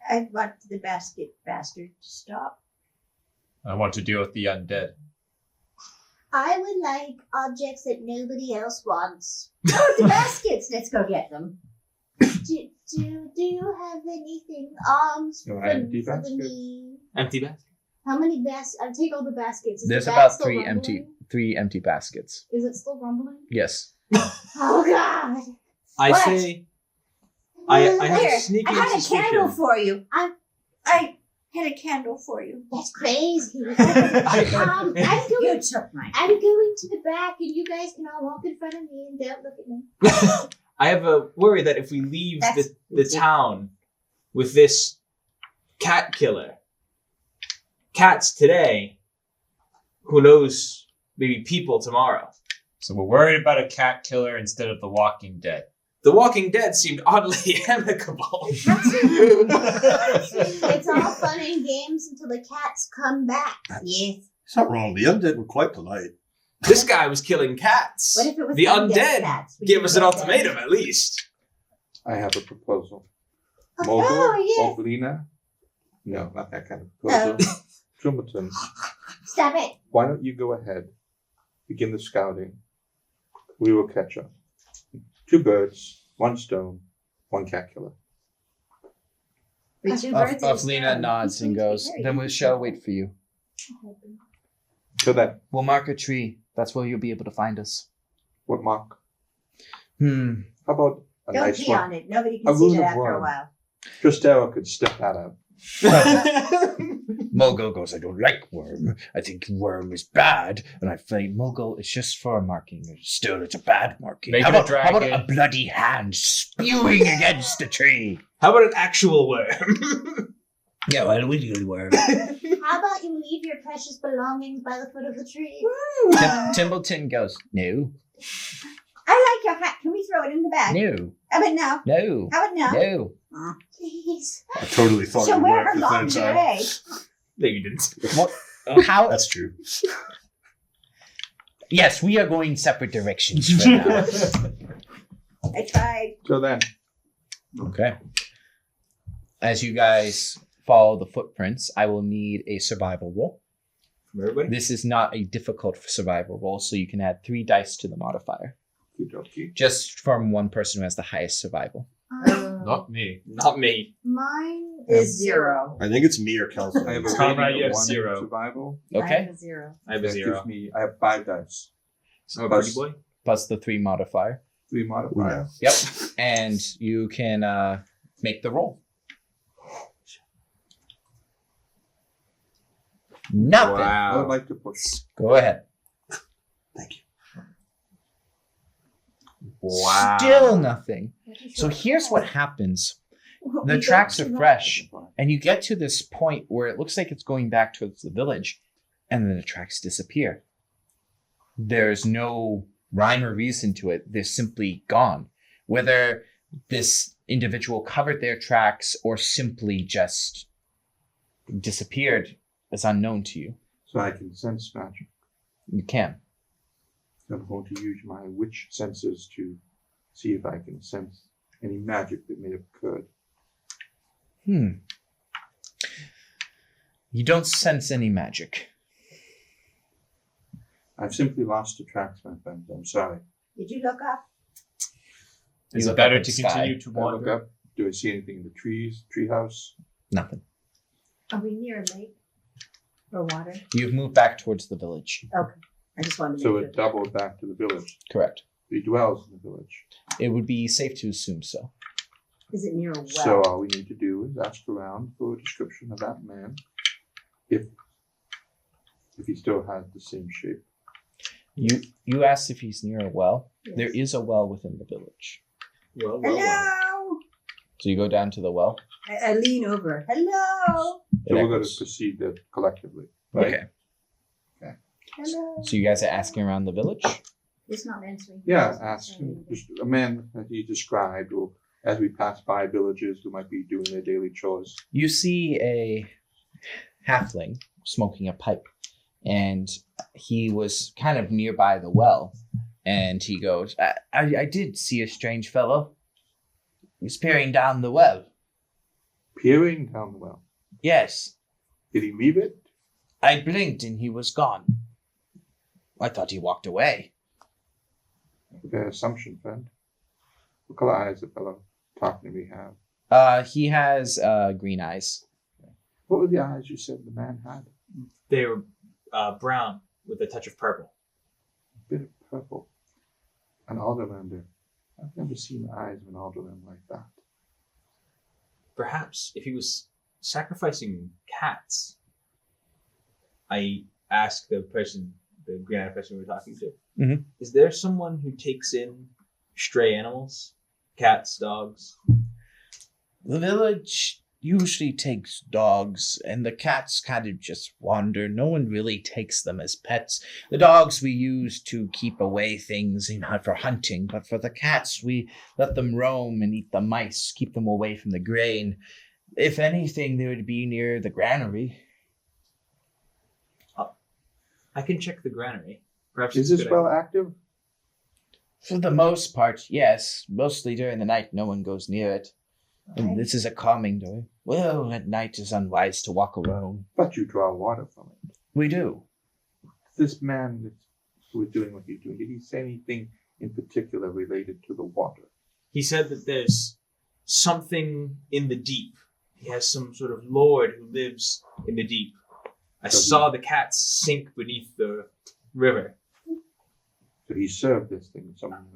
I want the basket bastard to stop. I want to deal with the undead. I would like objects that nobody else wants. Oh, the baskets! Let's go get them. Do you have anything No, for empty for basket. me? Empty basket. How many baskets? I'll take all the baskets. Is There's the about bag still rumbling? three empty baskets. Is it still rumbling? Yes. Oh God! I What? say. I have a Here, sneaking I had a suspicion. candle for you. I had a candle for you. That's crazy. You I'm took mine. going to the back, and you guys can all walk in front of me and don't look at me. I have a worry that if we leave That's the town with this cat killer, cats today, who knows, maybe people tomorrow. So we're worried about a cat killer instead of the Walking Dead. The Walking Dead seemed oddly amicable. It's all fun and games until the cats come back. Yes. It's not wrong. The undead were quite polite. This guy was killing cats. What if it was The undead cats? We Give could us an get ultimatum, at least. I have a proposal. Oh, Mogul, yes. Oblina? No, not that kind of proposal. Trumpleton, Stop it. why don't you go ahead, begin the scouting. We will catch up. 2 birds, 1 stone, 1 cat killer. The two birds in a Lena stone. nods and He's going to be goes, very then we easy. shall wait for you. So that, We'll mark a tree. That's where you'll be able to find us. what mark? Hmm. How about a Don't nice pee one? on it. Nobody A can see rune it of after a worm. while. Tristero could step that out. Mogul goes, I don't like worm. I think worm is bad. And I think, Mogul, it's just for a marking. Still, it's a bad marking. Make How it a about, how about dragon. a bloody hand spewing against the tree? How about an actual worm? Yeah, well, we do worm. How about you leave your precious belongings by the foot of the tree? Timbleton goes, no, I like your hat. Can we throw it in the bag? no, How about no? no, How about no? no. Oh, please. I totally thought She'll you wear were her the third time. lingerie. No, you didn't. How? That's true. Yes, we are going separate directions for now. I tried. So then, Okay. As you guys follow the footprints, I will need a survival roll. From everybody? This is not a difficult survival roll, so you can add 3 dice to the modifier. okie Just from one person who has the highest survival. Not me. Not me. Mine Is 0. I think it's me or Kelso. I have a Conrad, rating you of have 1 0. survival. I Okay? have a 0. I have a That 0. gives me, I have 5 dice. I'm a Plus- pretty boy. Plus the 3 modifier. 3 modifier. Yep. And you can make the roll. Nothing. I would Wow. like to push. Go ahead. Thank you. Wow. Still nothing. So here's what happens. The tracks are fresh, and you get to this point where it looks like it's going back towards the village, and then the tracks disappear. There's no rhyme or reason to it. They're simply gone. Whether this individual covered their tracks or simply just disappeared is unknown to you. So I can sense magic. You can. I'm going to use my witch senses to see if I can sense any magic that may have occurred. You don't sense any magic. I've simply lost the tracks, my friend. I'm sorry. Did you look up? Is You it look better up at to the sky. continue to I look wander? up. Do I see anything in the trees, treehouse? Nothing. Are we near a lake? Or water? You've moved back towards the village. I just wanted to So make it sure. doubled back to the village. Correct. He dwells in the village. It would be safe to assume so. Is it near a well? So all we need to do is ask around for a description of that man. If he still has the same shape. You asked if he's near a well. Yes. There is a well within the village. Well, Hello! So you go down to the well. I lean over. Hello! So It we're going to echoes. proceed that collectively. Right? Okay. Hello. So you guys are asking around the village? It's not answering. Yeah, ask him. Just a man that he described, or as we pass by villages who might be doing their daily chores. You see a halfling smoking a pipe, and he was kind of nearby the well, and he goes, I did see a strange fellow. He was peering down the well. Peering down the well. Yes, Did he leave it? I blinked and he was gone. I thought he walked away. Fair assumption, friend. What color eyes the fellow talking to me have? He has green eyes. What were the eyes you said the man had? they were brown with a touch of purple. A bit of purple. An alderlander. I've never seen the eyes of an alderlander like that. Perhaps if he was sacrificing cats, I asked the green-eyed person we were talking to, Mhm. is there someone who takes in stray animals? Cats, dogs? The village usually takes dogs, and the cats kind of just wander. No one really takes them as pets. The dogs we use to keep away things for hunting, but for the cats, we let them roam and eat the mice, keep them away from the grain. If anything, they would be near the granary. I can check the granary. Perhaps Is it's this a good well active? For the most part, yes. Mostly during the night, no one goes near it. And this is a calming door. Well, at night it's unwise to walk alone. But you draw water from it. We do. This man who was doing what he's doing, did he say anything in particular related to the water? He said that there's something in the deep. He has some sort of lord who lives in the deep. I saw the cats sink beneath the river. So he served this thing someone.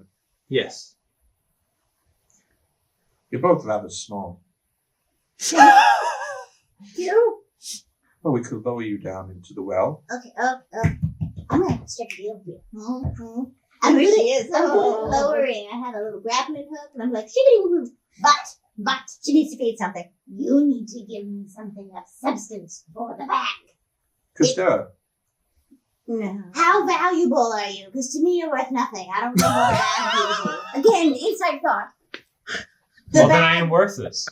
Yes. You're both rather small. You? Well, we could lower you down into the well. Okay, I'm gonna strike a deal here. Mm-hmm. I wish she is. I'm good Oh. at lowering. I have a little grappling hook, and I'm like, shibbity-woo-woo. But, She needs to feed something. you need to give me something of substance for the bag. Christella, No. How valuable are you? Because to me, you're worth nothing. I don't know what the bag is. Again, inside thought. The Well, then I bag. am worthless.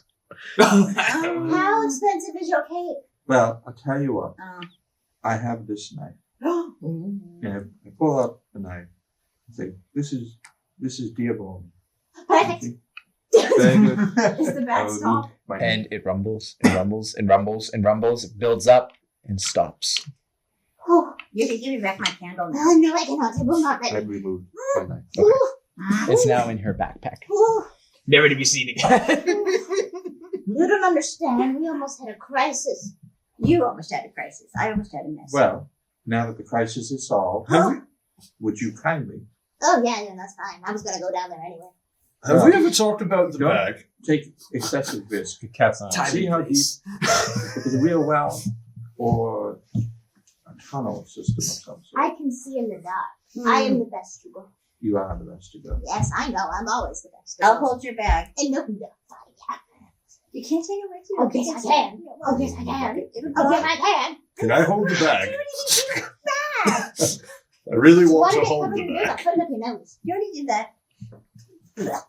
How expensive is your cape? well, I'll tell you what. Oh. I have this knife. And I pull up the knife and say, this is Dearborn. Perfect. Very good. Is the I bag will stop? leave my And it rumbles and rumbles and rumbles and rumbles, builds up and stops. Oh, You can give me back my candle now. no, I cannot. I will not let I've you. removed my knife. Okay. It's now in her backpack. Ooh. Never to be seen again. You don't understand. We almost had a crisis. You almost had a crisis. I almost had a mess. Well, now that the crisis is solved, would you kindly Oh, yeah, that's fine. I was going to go down there anyway. Have we ever talked about the Don't- bag? take excessive risk? The cat's on. Time See and how deep, place. if it's a real well or a tunnel system of some sort. I can see in the dark. I am the best to go. You are the best to go. Yes, I know. I'm always the best to I'll go. hold your bag. And no, no, fine. You can't take it with you. Oh, yes, I can. Oh, yes, I can. Oh, yes, I can. Can I hold the bag? I really want What to did it hold cover the to do? I'll bag. put it up your nose. You already did that.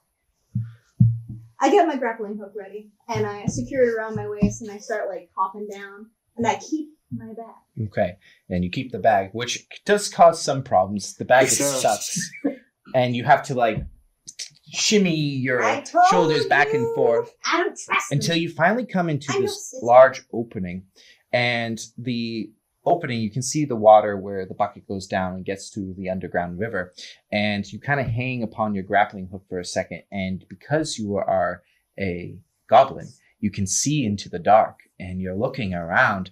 I get my grappling hook ready and I secure it around my waist and I start like hopping down and I keep my bag. Okay. And you keep the bag, which does cause some problems. The bag It is does. stuck. And you have to like shimmy your I told shoulders back and you. forth I don't trust until them. you finally come into I know, this sis. large opening. And the opening, you can see the water where the bucket goes down and gets to the underground river. And you kind of hang upon your grappling hook for a second. And because you are a goblin, you can see into the dark and you're looking around.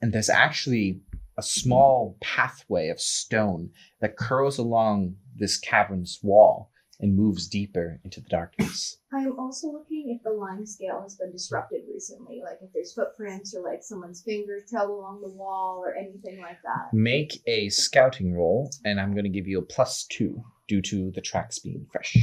And there's actually a small pathway of stone that curls along this cavern's wall and moves deeper into the darkness. I'm also looking if the line scale has been disrupted recently, like if there's footprints or like someone's fingers trailed along the wall or anything like that. Make a scouting roll, and I'm going to give you a +2 due to the tracks being fresh.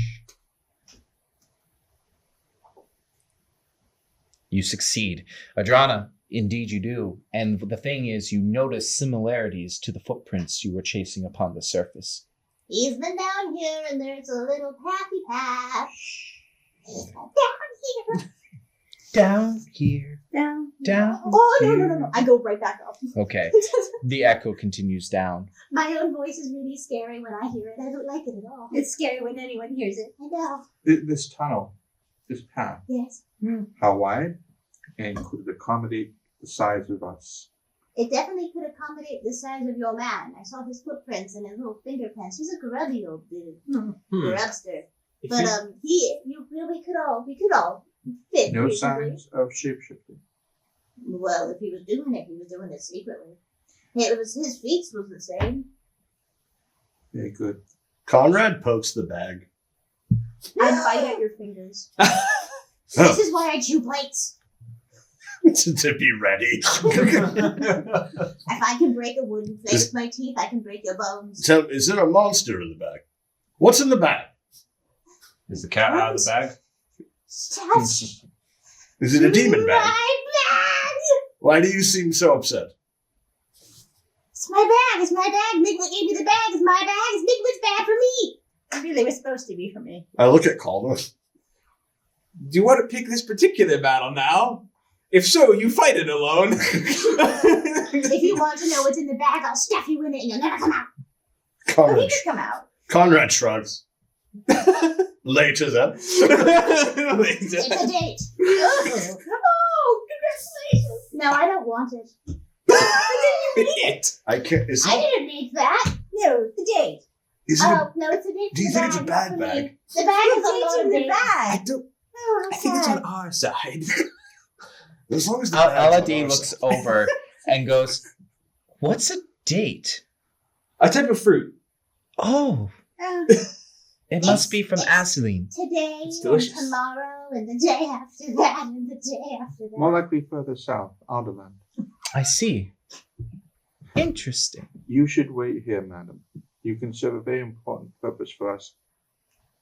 You succeed. Adrana, indeed you do. And the thing is, you notice similarities to the footprints you were chasing upon the surface. He's been down here and there's a little pathy path. Down here. Down here. Down. Down. Oh, no. I go right back up. Okay. The echo continues down. My own voice is really scary when I hear it. I don't like it at all. It's scary when anyone hears it. I know. This tunnel, this path, Yes. how wide? And could it accommodate the size of us? It definitely could accommodate the size of your man. I saw his footprints and his little fingerprints. He's a grubby old dude. Grubster. If But you- we could all fit. No reasonably. signs of shapeshifting. Well, if he was doing it, he was doing it secretly. It was his feet was the same. Very good. Conrad pokes the bag. I bite at your fingers. This is why I chew plates. to be ready. If I can break a wooden plate with my teeth, I can break your bones. So, is there a monster in the bag? What's in the bag? Is the cat out of the bag? Touch Is it a demon bag? my bag! Why do you seem so upset? It's my bag. It's my bag. Miglet gave me the bag. It's my bag. It's Miglet's bag for me. It really was supposed to be for me. I look at Calder. Do you want to pick this particular battle now? If so, you fight it alone. If you want to know what's in the bag, I'll stuff you in it and you'll never come out. Well, he could come out. Conrad shrugs. Later then. It's a date. Oh, congratulations! No, I don't want it. I can't. Is I it? didn't make that. No, the date. Is it? Oh, no, it's a date. Do you for think it's a not bad for me. bag? The bag is The a date's lot in of the dates. I bag. don't. Oh, I think it's sad. on our side. As long as the bag's on Aladdin our looks side. over and goes, "What's a date? A type of fruit. Oh, Oh, it must be from Asaline." Today It's and delicious. tomorrow and the day after that and the day after that. More likely further south, Alderland. I see. Interesting. You should wait here, madam. You can serve a very important purpose for us.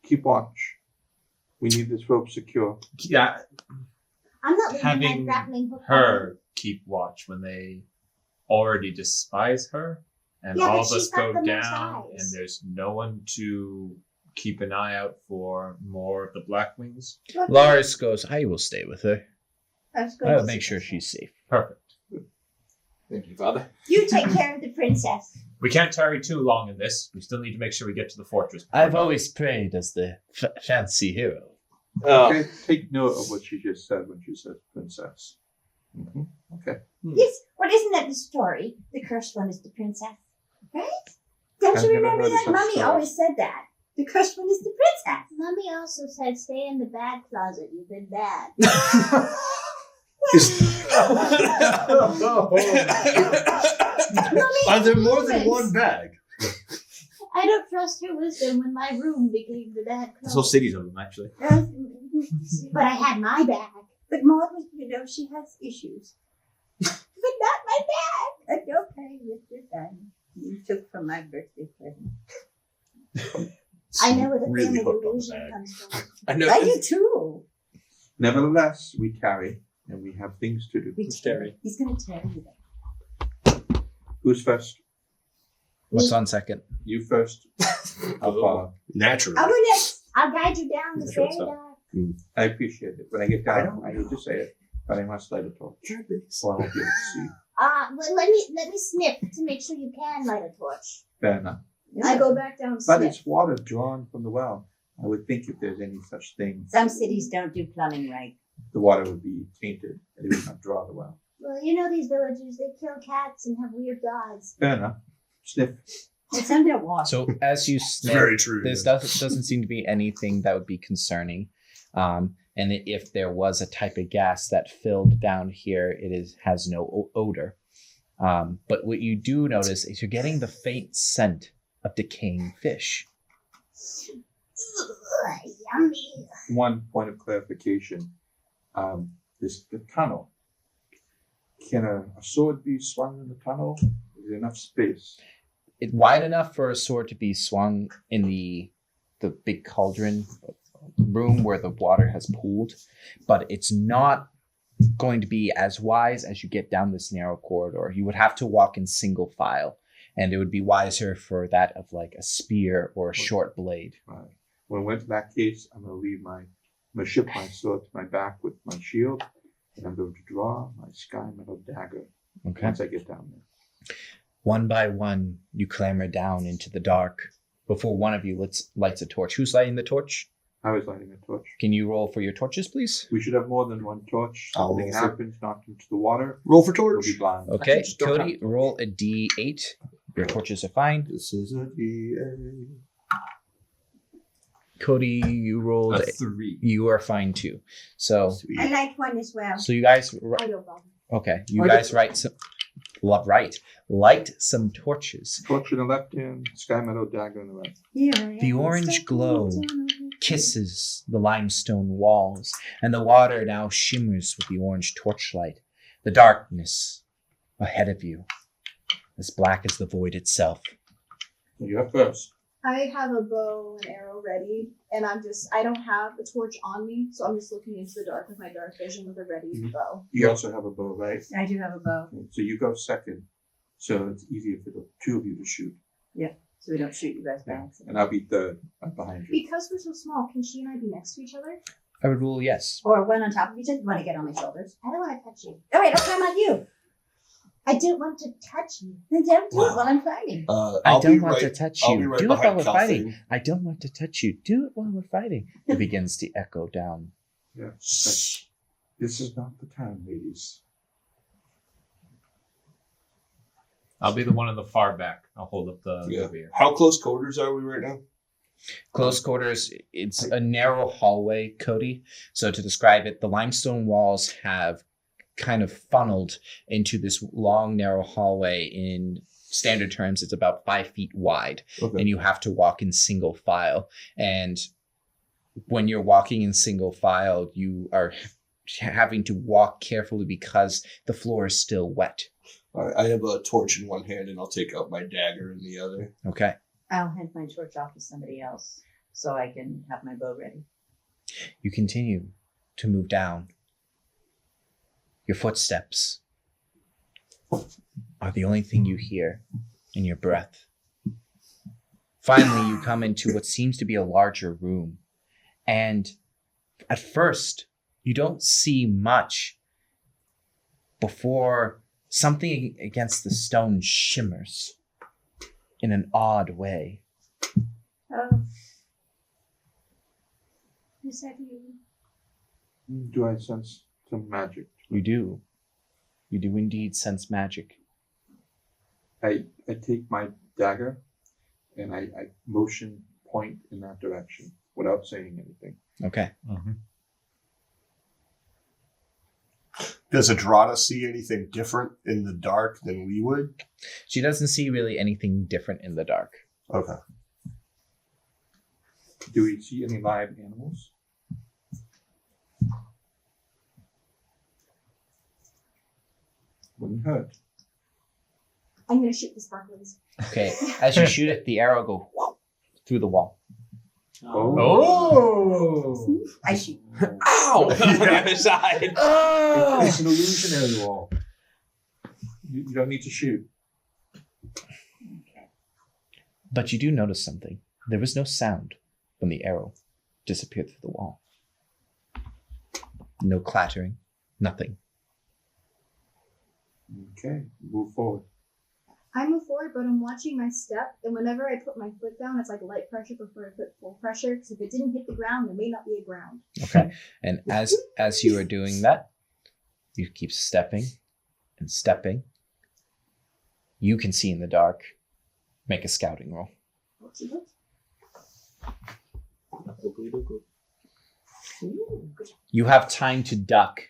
Keep watch. We need this rope secure. Yeah, I'm not leaving my having grappling hook. her keep watch when they already despise her, and Yeah, but all of us she's got go the most down, eyes. and there's no one to keep an eye out for more of the Blackwings. Lars goes, "I will stay with her. I was I going will to make say sure that. she's safe." Perfect. Thank you, Father. You take care of the princess. We can't tarry too long in this. We still need to make sure we get to the fortress. before I've dark. always prayed as the fancy hero. Oh, Okay, take note of what she just said when she said princess. Okay. Yes, well, isn't that the story? The cursed one is the princess, right? Don't I've you never remember heard of that? such Mommy story. always said that. The cursed one is the princess. Mommy also said, stay in the bad closet. You've been bad. Are there more than one bag? I don't trust her wisdom when my room became the bad this whole closet. city's of them, actually. But I had my bag. But Maud, you know, she has issues. But not my bag. Okay, Mr. Dunn. You took from my birthday present. I know where the Really family hooked on the illusion bag. comes from. I know. I do too. Nevertheless, we tarry and we have things to do. It's scary. He's going to tell you that. Who's first? What's on second? You first. I'll follow. Naturally. I'll go next. I'll guide you down the Sure, very so. dark. I appreciate it. When I get down, I hate to say it, but I must light a torch. So I won't be able to see. Well, let me sniff to make sure you can light a torch. Fair enough. I go back down. But sniff. it's water drawn from the well. I would think if there's any such thing, Some cities don't do plumbing right. the water would be tainted and it would not draw the well. Well, you know these villagers, they kill cats and have weird gods. Fair enough. Sniff. And some don't wash. So as you It's sniff, very true. this doesn't seem to be anything that would be concerning. And if there was a type of gas that filled down here, has no odor. But what you do notice is you're getting the faint scent of decaying fish. Ugh, yummy. One point of clarification. The tunnel. Can a sword be swung in the tunnel? Is there enough space? It's wide enough for a sword to be swung in the big cauldron room where the water has pooled, but it's not going to be as wise as you get down this narrow corridor. You would have to walk in single file, and it would be wiser for that of like a spear or a short blade. Right. When we went to that case, I'm going to ship my sword to my back with my shield, and I'm going to draw my sky metal dagger Okay. once I get down there. One by one, you clamber down into the dark before one of you lights a torch. Who's lighting the torch? I was lighting a torch. Can you roll for your torches, please? We should have more than one torch. I'll Something roll for- happens, knocked into the water, Roll for we'll torch. be blind. Okay, just don't Cody, have roll a D8. Your torches are fine. This is a DA. Cody, you rolled. A 3. You are fine too. So, Sweet. I like one as well. so you guys. I don't bother. Okay, you I guys light some torches. Torch in the left hand, sky metal dagger in the right. Here I The am, orange stepping glow down. kisses the limestone walls, and the water now shimmers with the orange torchlight. The darkness ahead of you, as black as the void itself. You have first. I have a bow and arrow ready, and I don't have a torch on me, so I'm just looking into the dark with my dark vision with a ready Mhm. bow. You also have a bow, right? I do have a bow, So you go second. So it's easier for the two of you to shoot. so we don't shoot you guys Yeah. back. And I'll be third. I'm behind you. Because we're so small, can she and I be next to each other? I would rule yes. Or one on top of each other. You want to get on my shoulders? I don't want to touch you. Oh wait, I'll climb on you. I don't want to touch you. Then don't do it while I'm fighting. I don't want to touch I'll you. be right Do it while behind we're fighting. Calvin. I don't want to touch you. Do it while we're fighting. It begins to echo down. Yes. This is not the time, ladies. I'll be the one in the far back. I'll hold up the beer. How close quarters are we right now? Close quarters, it's a narrow hallway, Cody. So to describe it, the limestone walls have kind of funneled into this long, narrow hallway. In standard terms, it's about 5 feet wide. Okay. And you have to walk in single file. And when you're walking in single file, you are having to walk carefully because the floor is still wet. All right, I have a torch in one hand, and I'll take out my dagger in the other. Okay. I'll hand my torch off to somebody else so I can have my bow ready. You continue to move down. Your footsteps are the only thing you hear in your breath. Finally, you come into what seems to be a larger room. And at first, you don't see much before something against the stone shimmers in an odd way. Oh. Is that you? Do I sense some magic? You do. You do indeed sense magic. I take my dagger and I motion point in that direction without saying anything. Okay. Does Adrada see anything different in the dark than we would? She doesn't see really anything different in the dark. Okay. Do we see any live animals? Wouldn't hurt. I'm gonna shoot the sparklers. Okay. As you shoot it, the arrow goes through the wall. Oh! I shoot. Ow! On the other side. It's an illusionary wall. You don't need to shoot. But you do notice something. There was no sound when the arrow disappeared through the wall. No clattering. Nothing. Okay, move forward. I move forward, but I'm watching my step, and whenever I put my foot down, it's like light pressure before I put full pressure, because if it didn't hit the ground, there may not be a ground. Okay. And as you are doing that, you keep stepping and stepping. You can see in the dark. Make a scouting roll. You have time to duck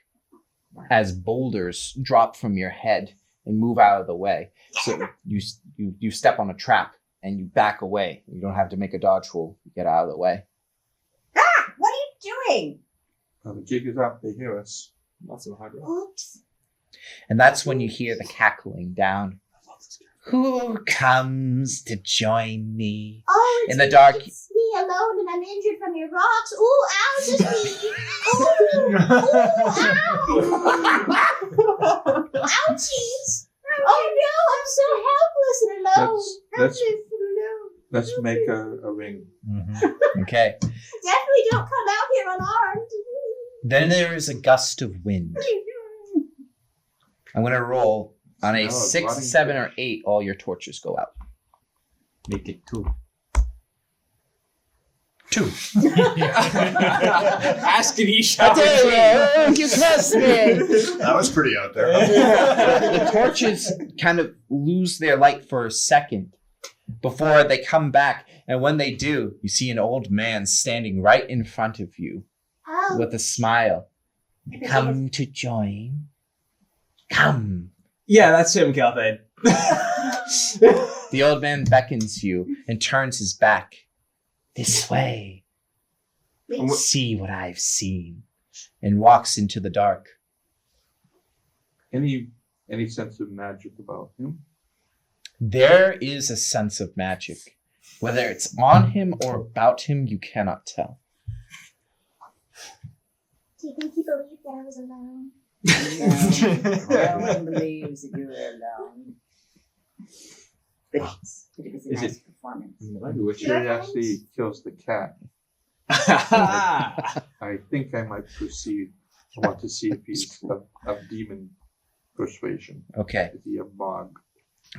as boulders drop from your head and move out of the way. So you step on a trap and you back away. You don't have to make a dodge roll. You get out of the way. Ah! What are you doing? The jig is up. They hear us. Not so hard. Roll. Oops. And that's when you hear the cackling down. Who comes to join me? Oh, it's in the dark? It's me alone, and I'm injured from your rocks. Ooh, ow, just me. Ooh, ow. Ouchies. Oh no, I'm so helpless and alone. Let's Helpless and alone. let's make a ring. Okay. Definitely don't come out here unarmed. Then there is a gust of wind. I'm going to roll. On a Smell of 6, rotting 7, or fish. 8, all your torches go out. Make it 2. 2. Ask and he shall You trust me. That was pretty out there. The torches kind of lose their light for a second before they come back. And when they do, you see an old man standing right in front of you Oh, with a smile. Come to join. Come. Yeah, that's him, Calvin. The old man beckons you and turns his back. This way. See what I've seen. And walks into the dark. Any sense of magic about him? There is a sense of magic. Whether it's on him or about him, you cannot tell. do you think he believed that I was alone? No one believes that you were alone. But it was a Is nice performance. Curiosity kills the cat. I think I might proceed. I want to see if he's of demon persuasion. Okay. Is he a bog?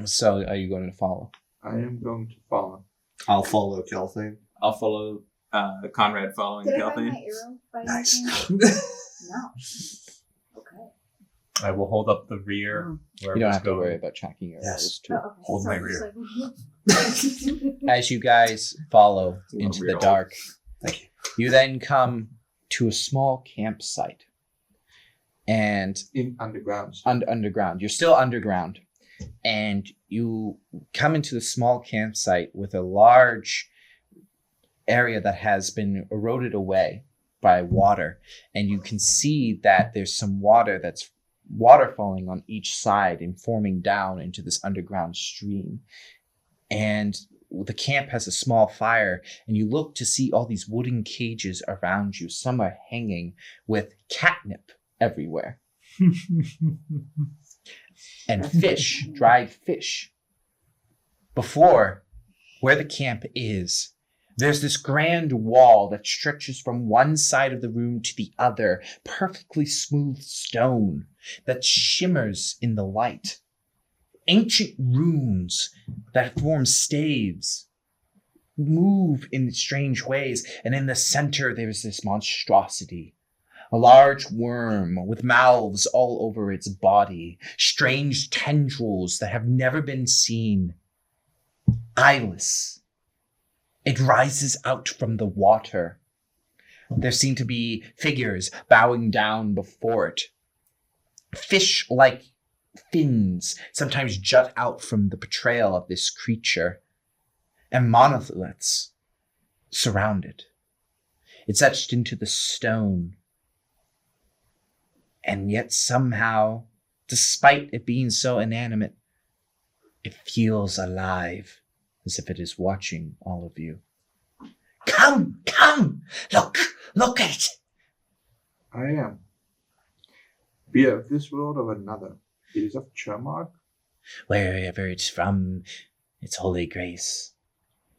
So are you going to follow? I am going to follow. I'll follow Kelthane. I'll follow Conrad following Did I find my Kelthane. arrow by any Nice. chance? No. Okay. I will hold up the rear. You don't have to worry about tracking your Yes. arrows too. Oh, okay. Hold my So rear. it's like- As you guys follow a little into the weird. dark, Thank you. you then come to a small campsite. And In underground. underground. You're still underground. And you come into the small campsite with a large area that has been eroded away by water. And you can see that there's some water that's waterfalling on each side and forming down into this underground stream. And the camp has a small fire, and you look to see all these wooden cages around you. Some are hanging with catnip everywhere. And fish, dried fish. Before, where the camp is, there's this grand wall that stretches from one side of the room to the other, perfectly smooth stone that shimmers in the light. Ancient runes that form staves move in strange ways, and in the center there's this monstrosity. A large worm with mouths all over its body, strange tendrils that have never been seen. Eyeless. It rises out from the water. There seem to be figures bowing down before it. Fish-like fins sometimes jut out from the portrayal of this creature, and monoliths surround it. It's etched into the stone. And yet somehow, despite it being so inanimate, it feels alive, as if it is watching all of you. Come, come! Look at it! I am. Be it of this world or another. It is of Chermark. Wherever it's from, its holy grace.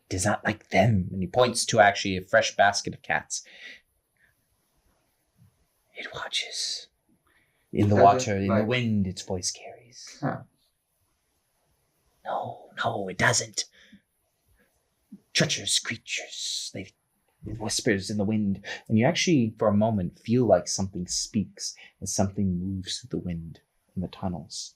It is not like them. And he points to actually a fresh basket of cats. It watches. In the Does it, water, in the like- wind, its voice carries. Huh. No, it doesn't. Treacherous creatures. It whispers in the wind, and you actually, for a moment, feel like something speaks as something moves through the wind in the tunnels.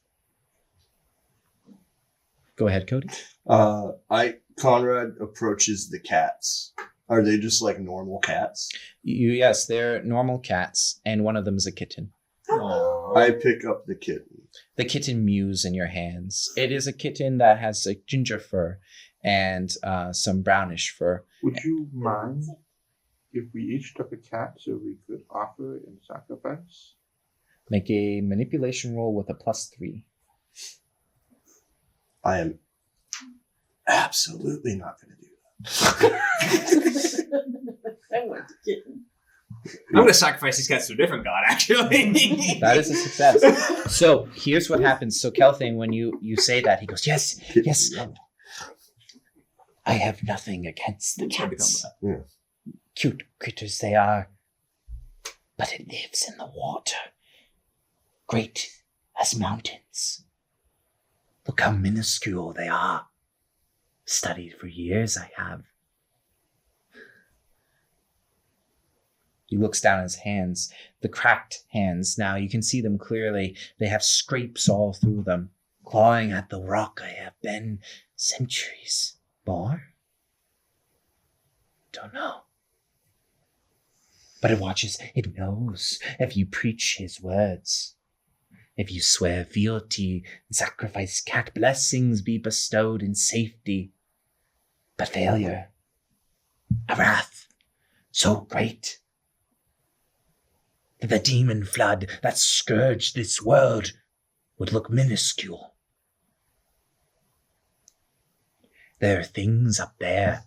Go ahead, Cody. Conrad approaches the cats. Are they just like normal cats? Yes, they're normal cats, and one of them is a kitten. I pick up the kitten. The kitten mews in your hands. It is a kitten that has a ginger fur and some brownish fur. Would you mind if we each took a cat so we could offer it in sacrifice? Make a manipulation roll with a +3. I am absolutely not going to do that. I want the kitten. I'm going to sacrifice these cats to a different god, actually. That is a success. So here's what happens. So Kelthane, when you say that, he goes, yes. I have nothing against the cats. Yeah. Cute critters they are. But it lives in the water. Great as mountains. Look how minuscule they are. Studied for years I have. He looks down at his hands, the cracked hands. Now you can see them clearly. They have scrapes all through them. Clawing at the rock I have been centuries. More? Don't know. But it watches, it knows if you preach his words. If you swear fealty and sacrifice cat, blessings be bestowed in safety. But failure, a wrath so great that the demon flood that scourged this world would look minuscule. There are things up there,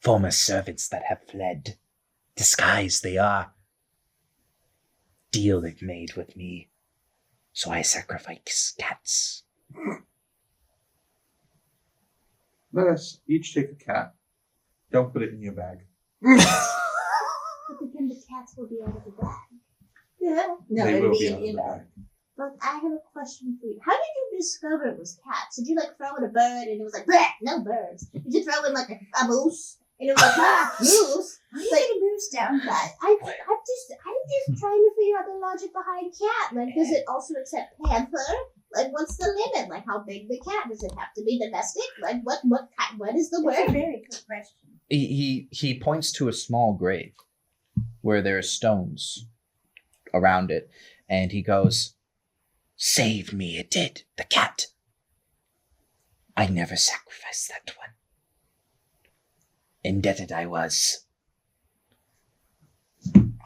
former servants that have fled, disguised they are. Deal they've made with me, so I sacrifice cats. Let us each take a cat. Don't put it in your bag. But then the cats will be out of the bag. Yeah. No, They it'll will be be in out of your the bag. bag. Look, I have a question for you. How did you discover it was cats? Did you like throw in a bird and it was like, bleh, no birds? Did you throw in like a moose and it was like, ah, moose? Why you get a moose down that? I'm just trying to figure out the logic behind cat. Like, does it also accept panther? Like, what's the limit? Like, how big the cat? Does it have to be domestic? Like, what is the That's a word? very good question. He points to a small grave where there are stones around it, and he goes, "Save me, it did, the cat. I never sacrificed that one. Indebted I was.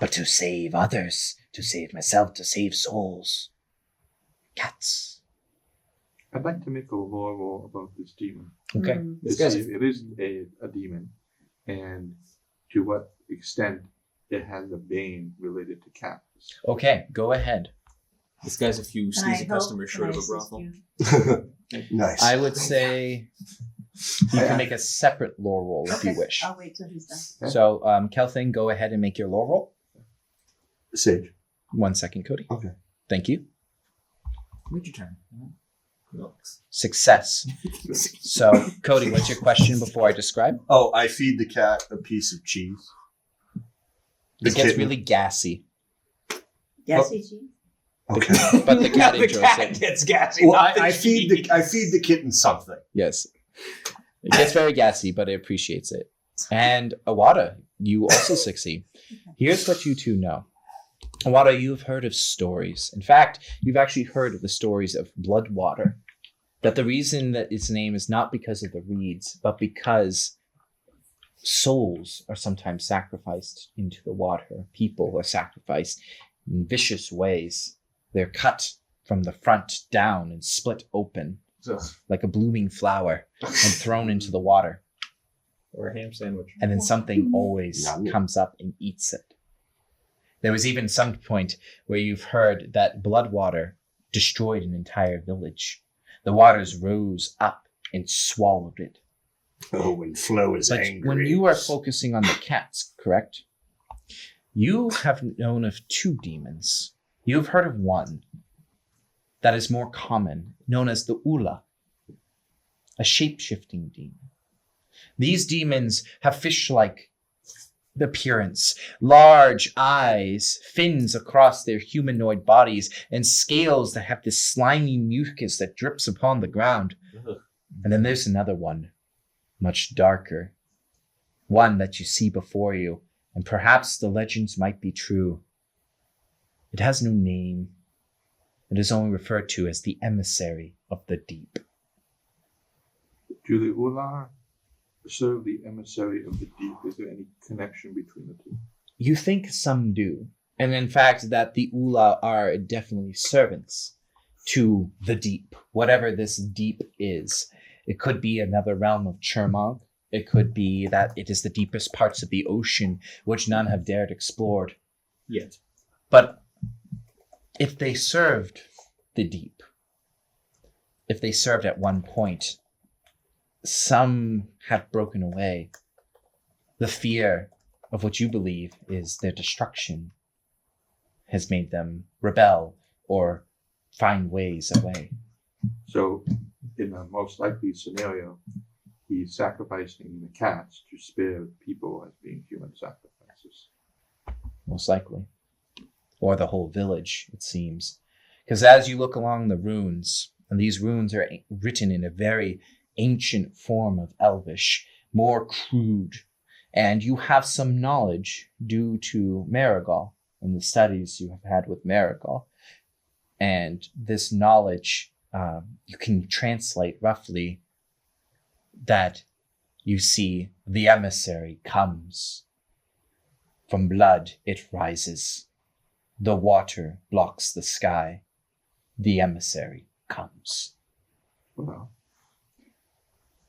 But to save others, to save myself, to save souls, cats." I'd like to make a lore roll about this demon. Okay. It is a demon, and to what extent it has a bane related to cats. Okay, go ahead. This guy's a few Can I sleazy help? customers Can short I of a assist brothel. you? Nice. I would say you can make a separate lore roll if you Okay, wish. I'll wait till he's done. Okay. So, Kelthing, go ahead and make your lore roll. Sage. 1 second, Cody. Okay. Thank you. Wait your turn. Relax. Success. So, Cody, what's your question before I describe? Oh, I feed the cat a piece of cheese. The It gets kitten. really gassy, Gassy cheese? Okay. but the cat the enjoys cat it. gets gassy. Well, not the I feed cheese. the kitten something. Yes. It gets very gassy, but it appreciates it. And Awada, you also succeed. Here's what you two know. Awada, you've heard of stories. In fact, you've actually heard of the stories of Bloodwater. That the reason that its name is not because of the reeds, but because souls are sometimes sacrificed into the water. People are sacrificed in vicious ways. They're cut from the front down and split open like a blooming flower and thrown into the water. Or a ham sandwich. And then something always Yum. comes up and eats it. There was even some point where you've heard that Bloodwater destroyed an entire village. The waters rose up and swallowed it. Oh, when Flo is But angry. when you are focusing on the cats, correct? You have known of two demons. You have heard of one that is more common, known as the Ula, a shape-shifting demon. These demons have fish-like appearance, large eyes, fins across their humanoid bodies, and scales that have this slimy mucus that drips upon the ground. And then there's another one, much darker, one that you see before you, and perhaps the legends might be true. It has no name. It is only referred to as the emissary of the deep. Do the Ular serve the emissary of the deep? Is there any connection between the two? You think some do, and in fact that the Ula are definitely servants to the deep, whatever this deep is. It could be another realm of Chermog. It could be that it is the deepest parts of the ocean which none have dared explored. Yet. But if they served the deep, if they served at one point, some have broken away. The fear of what you believe is their destruction has made them rebel or find ways away. So, in the most likely scenario, he's sacrificing the cats to spare people as being human sacrifices. Most likely. Or the whole village, it seems. Because as you look along the runes, and these runes are written in a very ancient form of Elvish, more crude, and you have some knowledge due to Marigal and the studies you have had with Marigal. And this knowledge, you can translate roughly that you see the emissary comes. From blood it rises. The water blocks the sky. The emissary comes. Well,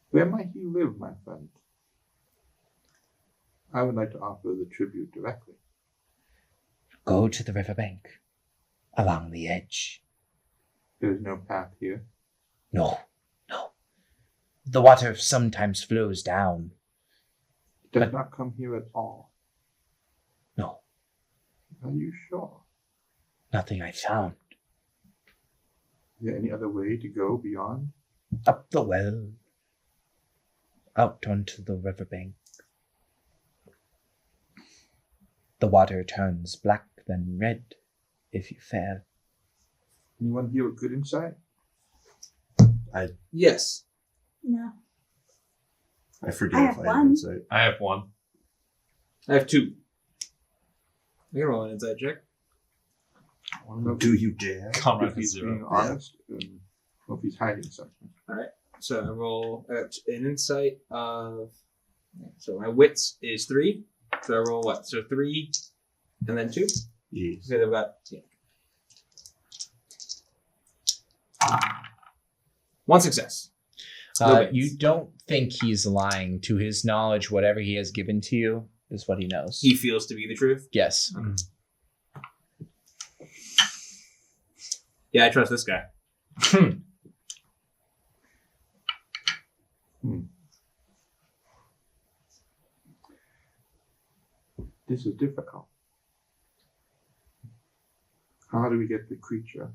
where might he live, my friend? I would like to offer the tribute directly. Go to the riverbank, along the edge. There is no path here. No. The water sometimes flows down. It does But- not come here at all. No, Are you sure? nothing I found. Is there any other way to go beyond? Up the well. Out onto the riverbank. The water turns black then red if you fail. Anyone here with good insight? Yes. No. I forget I if have I have one. insight. I have one. I have 2. I can roll an inside check. I want to know Do you dare? Comrade if he's zero. being honest or if he's hiding something. So I roll an insight of. So my wits is 3. So I roll what? So 3 and then 2? Yes. So I've got. Yeah. 1 success. No bits. You don't think he's lying. To his knowledge, whatever he has given to you is what he knows. He feels to be the truth. Yes. Yeah, I trust this guy. This is difficult. How do we get the creature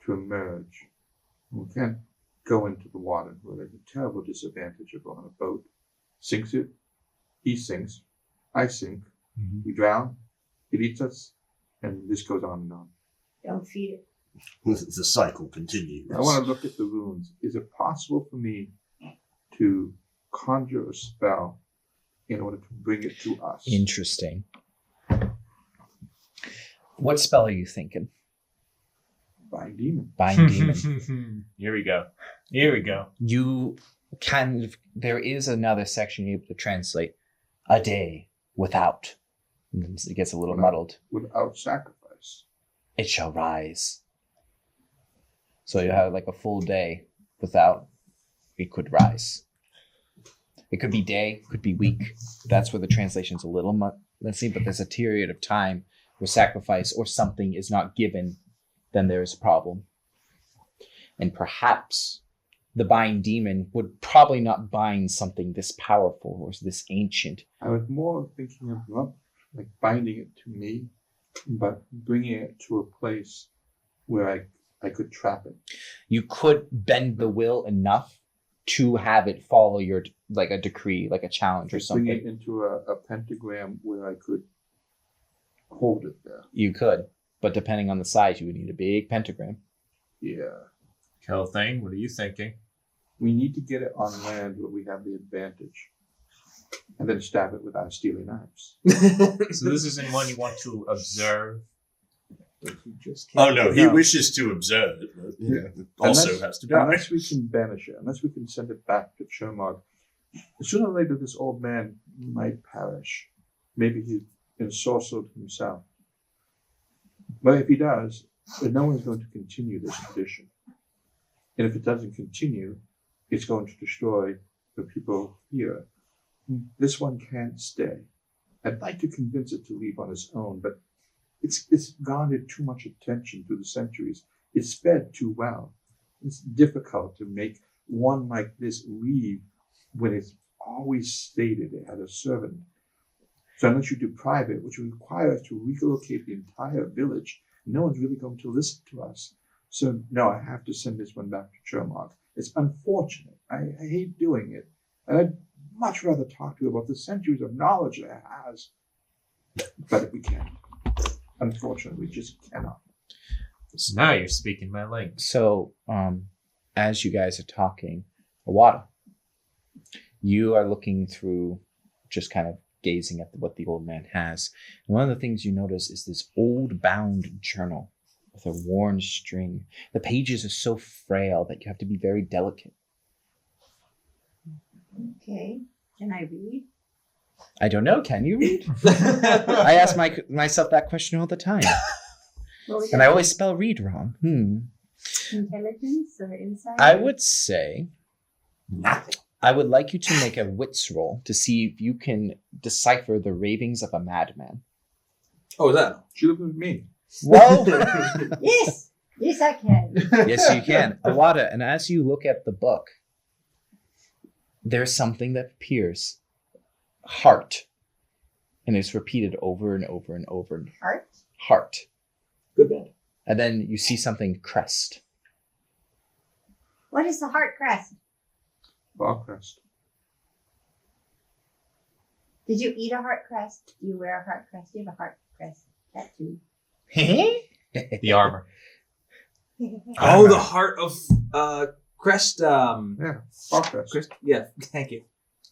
to emerge? We can't go into the water. Well, there's a terrible disadvantage of on a boat. Sinks it, he sinks, I sink, we drown, it eats us, and this goes on and on. Don't feed it. The cycle continues. I want to look at the runes. Is it possible for me to conjure a spell in order to bring it to us? Interesting. What spell are you thinking? Bind demon. Bind demon. Here we go. Here we go. You kind of, there is another section you're able to translate. A day without. And it gets a little muddled. Without sacrifice. It shall rise. So you have like a full day without, it could rise. It could be day, could be week. That's where the translation's a little messy, but there's a period of time where sacrifice or something is not given, then there's a problem. And perhaps the bind demon would probably not bind something this powerful or this ancient. I was more thinking of not like binding it to me, but bringing it to a place where I could trap it. You could bend the will enough to have it follow your, like a decree, like a challenge or something. Bring it into a pentagram where I could hold it there. You could, but depending on the size, you would need a big pentagram. Yeah. Kelthane, what are you thinking? We need to get it on land where we have the advantage. And then stab it with our steely knives. So this isn't one you want to observe. Oh no, he No. wishes to observe it, but it also has to die. Unless we can banish it, unless we can send it back to Chermog, sooner or later this old man might perish. Maybe he's ensorcelled himself. But if he does, then no one's going to continue this tradition. And if it doesn't continue, it's going to destroy the people here. This one can't stay. I'd like to convince it to leave on its own, but it's garnered too much attention through the centuries. It's fed too well. It's difficult to make one like this leave when it's always stated it had a servant. So unless you deprive it, which would require us to relocate the entire village, no one's really going to listen to us. So no, I have to send this one back to Chermog. It's unfortunate. I hate doing it. And I'd much rather talk to you about the centuries of knowledge that it has. But we can't. Unfortunately, we just cannot. So now you're speaking my language. So, as you guys are talking, Awada, you are looking through, just kind of gazing at what the old man has. And one of the things you notice is this old bound journal with a worn string. The pages are so frail that you have to be very delicate. Okay. Can I read? I don't know. Can you read? I ask myself that question all the time. And I always spell read wrong. Intelligence or insight? I would say nothing. I would like you to make a wits roll to see if you can decipher the ravings of a madman. Oh, is that? She lives with me. Whoa! Yes! Yes, I can. Yes, you can. Awada, and as you look at the book, there's something that appears. Heart. And it's repeated over and over and over. Heart? Heart. Good bad. And then you see something crest. What is the heart crest? Bog crest. Did you eat a heart crest? Do you wear a heart crest? Do you have a heart crest tattoo? The armor. Oh, the heart of Crest. Yeah, bog crest. Crest. Yeah, thank you.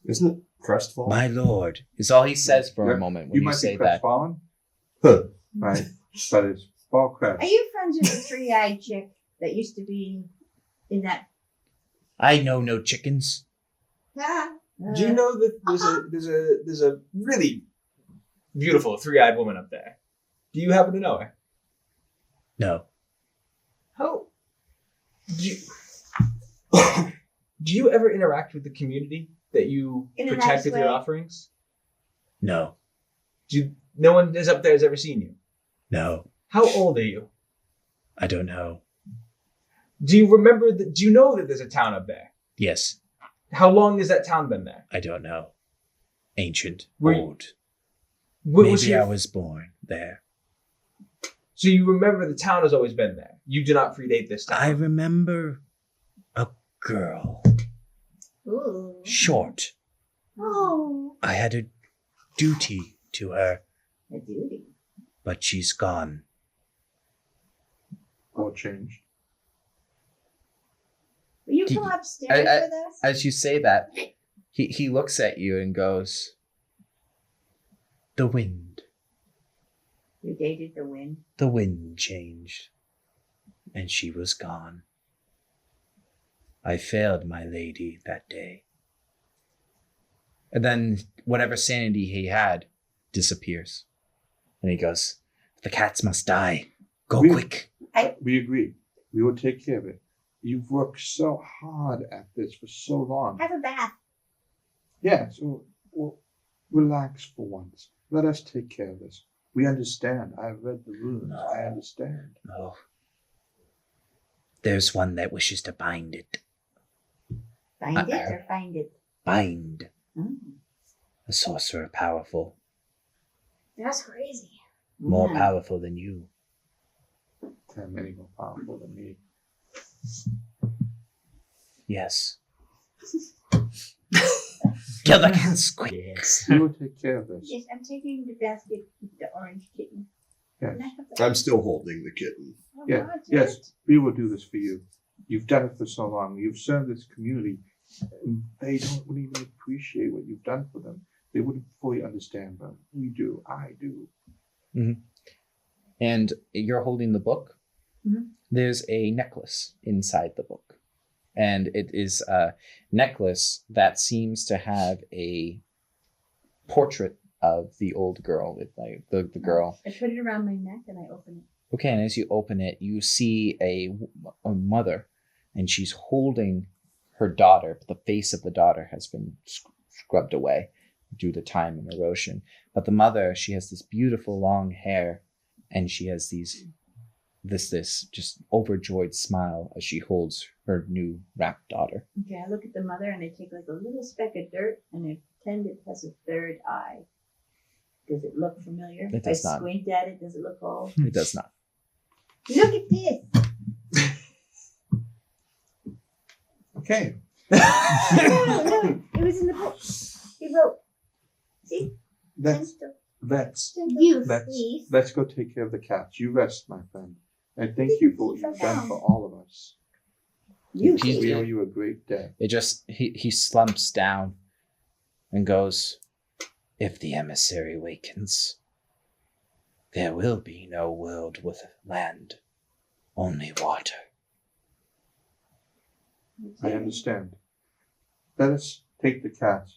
Isn't it crestfallen? My lord, is all he says for Yeah, a moment when You you, might say be that. crestfallen, Huh. right? But it's bog crest. Are you friends with the three-eyed chick that used to be in that? I know no chickens. Do you know that there's a really beautiful three-eyed woman up there? Do you happen to know her? No. How? Do you ever interact with the community that you In a protect nice with your way? offerings? No. No one is up there has ever seen you. No. How old are you? I don't know. Do you remember? Do you know that there's a town up there? Yes. How long has that town been there? I don't know. Ancient. Were you- old. What Maybe was your- I was born there. So you remember the town has always been there. You do not predate this town. I remember a girl. Ooh. Short. Oh. I had a duty to her, A duty. but she's gone. Or changed. Will you Do come you- upstairs I- with us? As you say that, he looks at you and goes, "The wind. You dated the wind. The wind changed, and she was gone. I failed my lady that day." And then whatever sanity he had disappears. And he goes, "The cats must die. Go We- quick." We agree. We will take care of it. You've worked so hard at this for so long. Have a bath. Yeah, so well, relax for once. Let us take care of this. We understand. I've read the runes. I understand. Oh. There's one that wishes to bind it. Find it or find it. Bind. Mm. A sorcerer powerful. That's crazy. More Yeah. powerful than you. There are many more powerful than me. Yes. Kill the cats quick. We will take care of this. Yes, I'm taking the basket with the orange kitten. Yes. Can I have that? I'm still holding the kitten. Oh, Yeah, Roger. yes, we will do this for you. You've done it for so long. You've served this community. And they don't even appreciate what you've done for them. They wouldn't fully understand, but we do. I do. And you're holding the book. Mhm. There's a necklace inside the book. And it is a necklace that seems to have a portrait of the old girl, with like the girl. I put it around my neck and I open it. Okay, and as you open it, you see a mother, and she's holding her daughter. But the face of the daughter has been scrubbed away due to time and erosion. But the mother, she has this beautiful long hair, and she has this just overjoyed smile as she holds her new wrapped daughter. Okay, I look at the mother and I take like a little speck of dirt and I pretend it has a third eye. Does it look familiar? It does if I not. squint at it, does it look old? It does not. Look at this. Okay. No, it was in the book. He wrote. See? Let's You, let's please. let's go take care of the cats. You rest, my friend. And thank you for what you've done for all of us. You He's- We see. owe you a great debt. It just he slumps down and goes, "If the emissary wakens, there will be no world with land, only water." I understand. Let us take the cat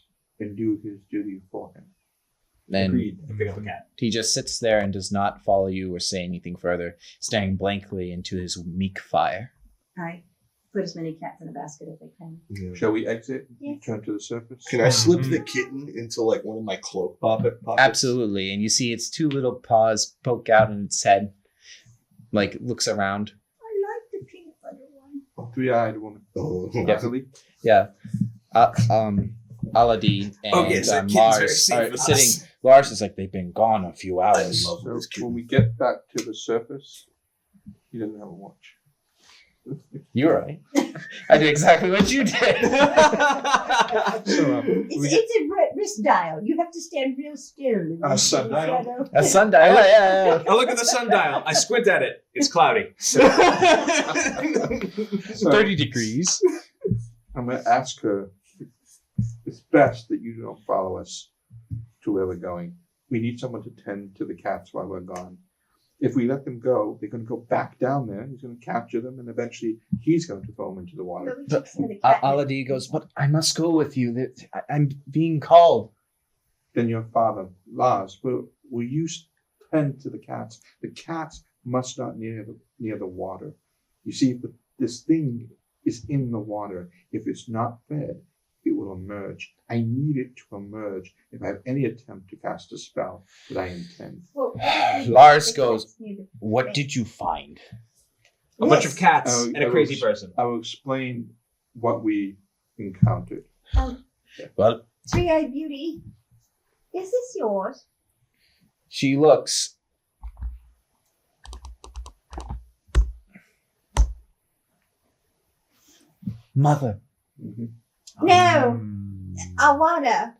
and do his duty for him. Then Agreed. And pick up a cat. he just sits there and does not follow you or say anything further, staring blankly into his meek fire. I put as many cats in a basket as I can. Shall we exit? Yes. Turn to the surface? Can I slip the kitten into like one of my cloak pockets? Absolutely. And you see its two little paws poke out in its head, like looks around. I like the peanut butter one. Three-eyed woman. Oh, Rosalie? Yeah. Aladdin and Okay, so kittens are Lars safe are with sitting. us. Lars is like, they've been gone a few I hours. love So this kitten. when we get back to the surface, He doesn't have a watch. You're right. I did exactly what you did. So, It's a wrist dial. You have to stand real still. A sundial? Shadow. A sundial. Yeah. I look at the sundial. I squint at it. It's cloudy. 30 degrees. I'm going to ask her, it's best that you don't follow us to where we're going. We need someone to tend to the cats while we're gone. If we let them go, they're going to go back down there. He's going to capture them, and eventually he's going to throw them into the water. But Aladi goes, but I must go with you. I'm being called. Then your father, Lars, will you tend to the cats? The cats must not near the water. You see, if this thing is in the water, if it's not fed, it will emerge. I need it to emerge if I have any attempt to cast a spell that I intend. Lars goes, what did you find? A bunch of cats and a crazy person. I will explain what we encountered. Well, Three-eyed beauty. Is this yours? she looks. Mother. Mm-hmm. No. Awada.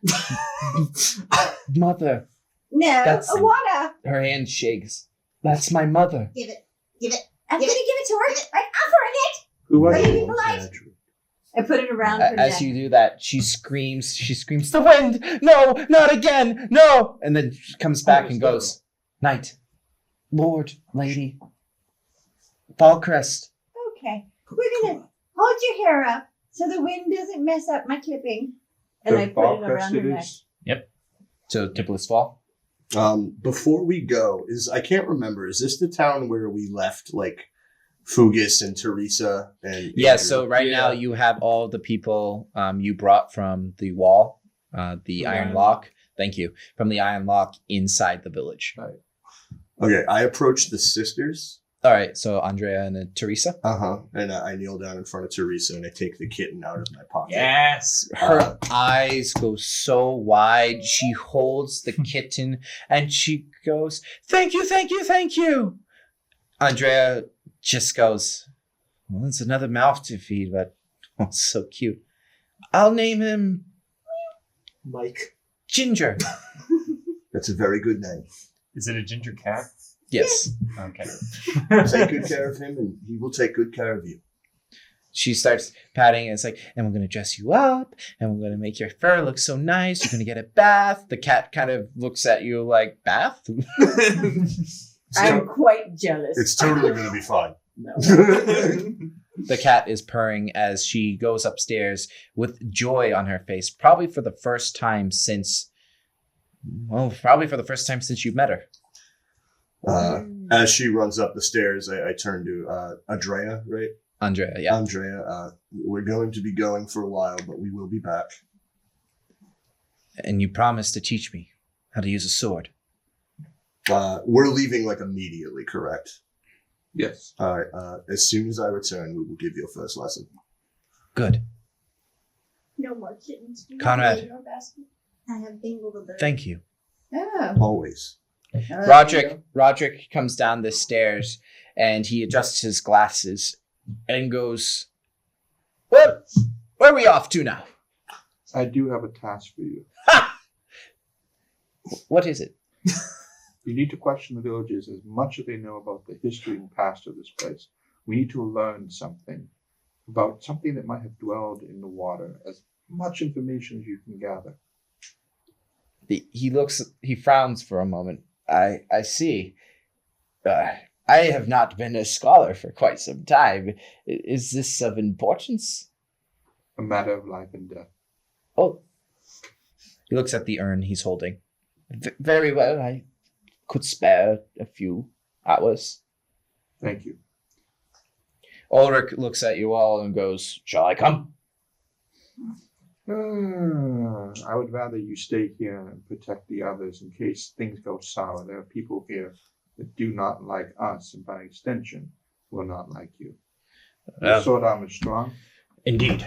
Mother. No. That's- Awada. Her hand shakes. That's my mother. Give it. Give it. I'm Give going to give it to her. I'm offering it. Who was Are it? you being polite? I put it around her As neck. you do that, she screams, the wind! No, not again! No! And then she comes back and goes, Knight, Lord, Lady, Fallcrest. Okay. We're going to hold your hair up so the wind doesn't mess up my clipping. And I put it around her neck. So Tiplis Fall? Before we go, I can't remember, is this the town where we left, like, Fugus and Teresa and Yeah, Andrew? so right now you have all the people you brought from the wall, the Iron Lock. Thank you. From the Iron Lock inside the village. Okay, I approached the sisters. All right, so Andrea and Teresa. And I kneel down in front of Teresa and I take the kitten out of my pocket. Yes. Her eyes go so wide. She holds the kitten and she goes, Thank you, thank you, thank you. Andrea just goes, well, it's another mouth to feed, but oh, so cute. I'll name him Mike. Ginger. That's a very good name. Is it a ginger cat? Yes. Okay. Take good care of him and he will take good care of you. She starts patting, and it's like, and we're going to dress you up, and we're going to make your fur look so nice. You're going to get a bath. The cat kind of looks at you like, bath? I'm quite jealous. It's totally going to be fine. The cat is purring as she goes upstairs with joy on her face, probably for the first time since you've met her. As she runs up the stairs, I turn to Andrea, right? Andrea, yeah. Andrea, we're going to be going for a while, but we will be back. And you promised to teach me how to use a sword. We're leaving like immediately, correct? Yes. All right. As soon as I return, we will give you a first lesson. Good. No more kittens. Conrad. I have Bingle the bird. Thank you. Oh. Always. Roderick comes down the stairs and he adjusts his glasses and goes, Where are we off to now? I do have a task for you. What is it? You need to question the villagers as much as they know about the history and past of this place. We need to learn something about something that might have dwelled in the water, as much information as you can gather. He frowns for a moment. I see. I have not been a scholar for quite some time. Is this of importance? A matter of life and death. Oh. He looks at the urn he's holding. Very well, I could spare a few hours. Thank you. Ulrich looks at you all and goes, Shall I come? I would rather you stay here and protect the others in case things go sour. There are people here that do not like us, and by extension, will not like you. Your sword arm is strong. Indeed.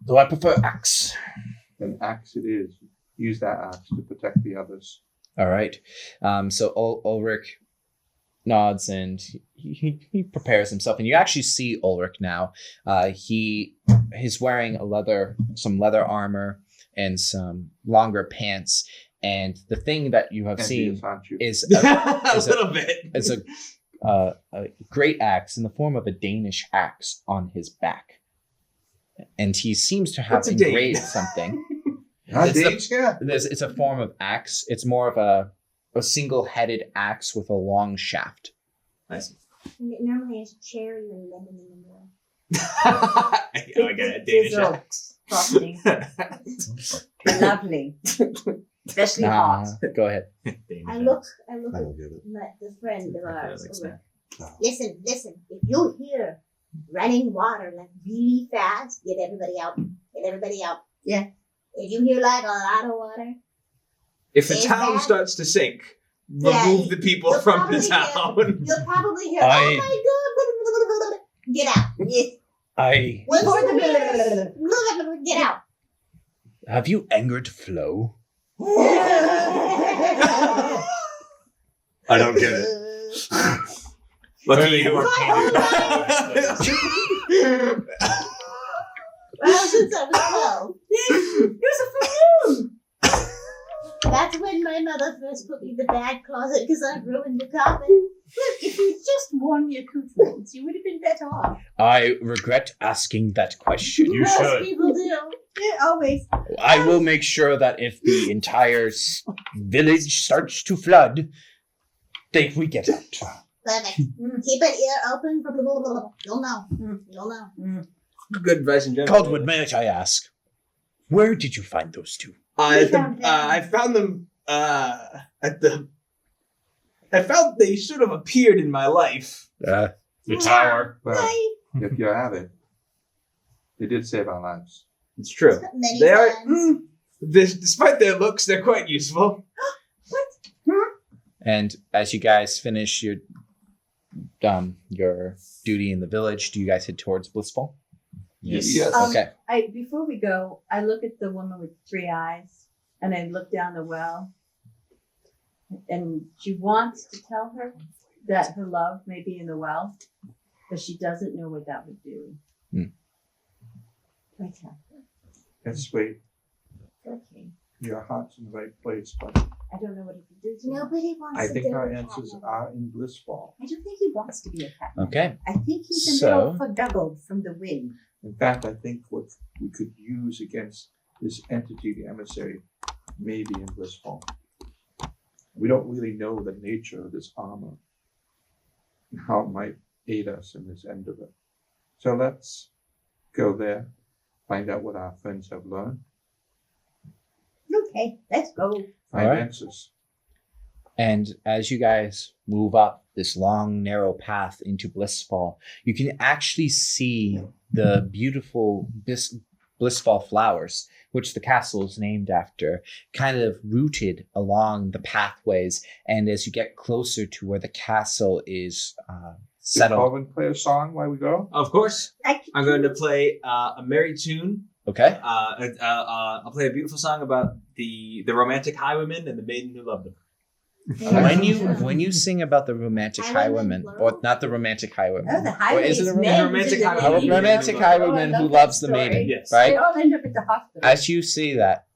Though I prefer axe. Then axe it is. Use that axe to protect the others. All right. So Ulrich nods and he prepares himself. And you actually see Ulrich now. He's wearing some leather armor and some longer pants. And the thing that you have seen is a little bit. It's a great axe in the form of a Danish axe on his back. And he seems to have engraved something. It's a form of axe. It's more of a single-headed axe with a long shaft. I see. Normally it's cherry and lemon in the middle. I got a Danish axe. Frosting. Lovely. Especially hot. Go ahead. I look I don't get it. at the friend of ours. like over. snack. Listen. If you hear running water like really fast, get everybody out. Yeah. If you hear like a lot of water, If the Is town that- starts to sink, Yeah, remove the people you'll from the probably town. you'll probably hear, I- oh my god, get out. Once Before you the- hear, get out. Have you angered Flo? I don't get it. Lucky you. Well, since I was 12. That's when my mother first put me in the bad closet because I ruined the carpet. Look, if you just worn your accoutrements, you would have been better off. I regret asking that question. Most people do. Yeah, always. I will make sure that if the entire village starts to flood, we get out. Perfect. Keep an ear open for blah, blah, blah, blah. You'll know. You'll know. Good advice in general. Caldwood, may I ask, where did you find those two? I found them at the. I felt they should have appeared in my life. The tower. Well, if you have it, they did save our lives. It's true. Many They are. times. Despite their looks, they're quite useful. And as you guys finish your duty in the village, do you guys head towards Blissful? Yes. Okay. Before we go, I look at the woman with 3 eyes, and I look down the well, and she wants to tell her that her love may be in the well, but she doesn't know what that would do. I tell her. That's sweet. Okay. Your heart's in the right place, but I don't know what it would do to her. Nobody wants I to think deal our with answers that. are in Blissfall. I don't think he wants to be a cat. Okay. I think he's a So- little fudduggled from the wind. In fact, I think what we could use against this entity, the emissary, may be in Blissfall. We don't really know the nature of this armor and how it might aid us in this end of it. So let's go there, find out what our friends have learned, Okay, let's go. find Alright. answers. And as you guys move up this long, narrow path into Blissfall, you can actually see the beautiful Blissfall flowers, which the castle is named after, kind of rooted along the pathways. And as you get closer to where the castle is Did settled, Colvin play a song while we go? Of course, I'm going to play a merry tune. okay? I'll play a beautiful song about the romantic highwayman and the maiden who loved him. When you sing about the romantic highwayman, or not the romantic highwayman, Oh, the or is it a romantic highwayman? romantic highwayman who loves the maiden, Yes. right? They all end up at the hospital. As you see that,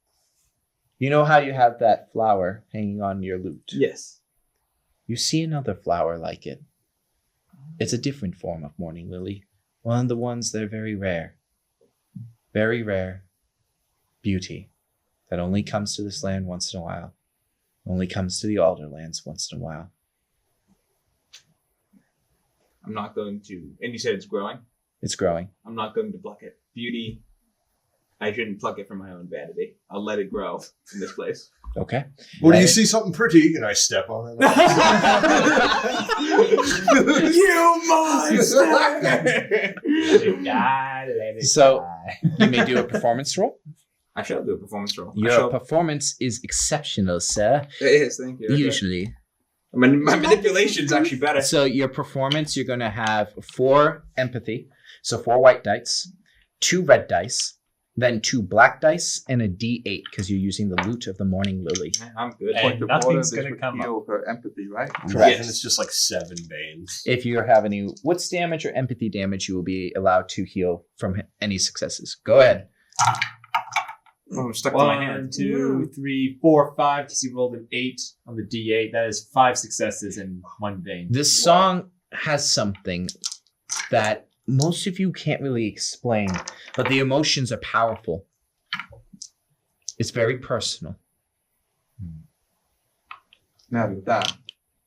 you know how you have that flower hanging on your lute. Yes. You see another flower like it. It's a different form of morning lily. One of the ones that are very rare beauty that only comes to this land once in a while. Only comes to the Alderlands once in a while. I'm not going to. And you said it's growing. It's growing. I'm not going to pluck it. Beauty. I shouldn't pluck it for my own vanity. I'll let it grow in this place. Okay. What do you see something pretty? And I step on it. You monster! So you may do a performance roll. I shall do a performance roll. Your performance is exceptional, sir. It is, thank you. Okay. Usually. My manipulation's actually better. So your performance, you're going to have 4 empathy. So 4 white dice, 2 red dice, then 2 black dice, and a D8 because you're using the loot of the morning lily. I'm good. And Point of nothing's order, this gonna would come up. heal her empathy, right? Correct. And it's just like 7 veins. If you have any wits damage or empathy damage, you will be allowed to heal from any successes. Go ahead. Oh, I'm stuck to my hand. 1, 2, 3, 4, 5. Because you rolled an 8 on the D8. That is 5 successes in 1 vein. This song has something that most of you can't really explain, but the emotions are powerful. It's very personal. Now that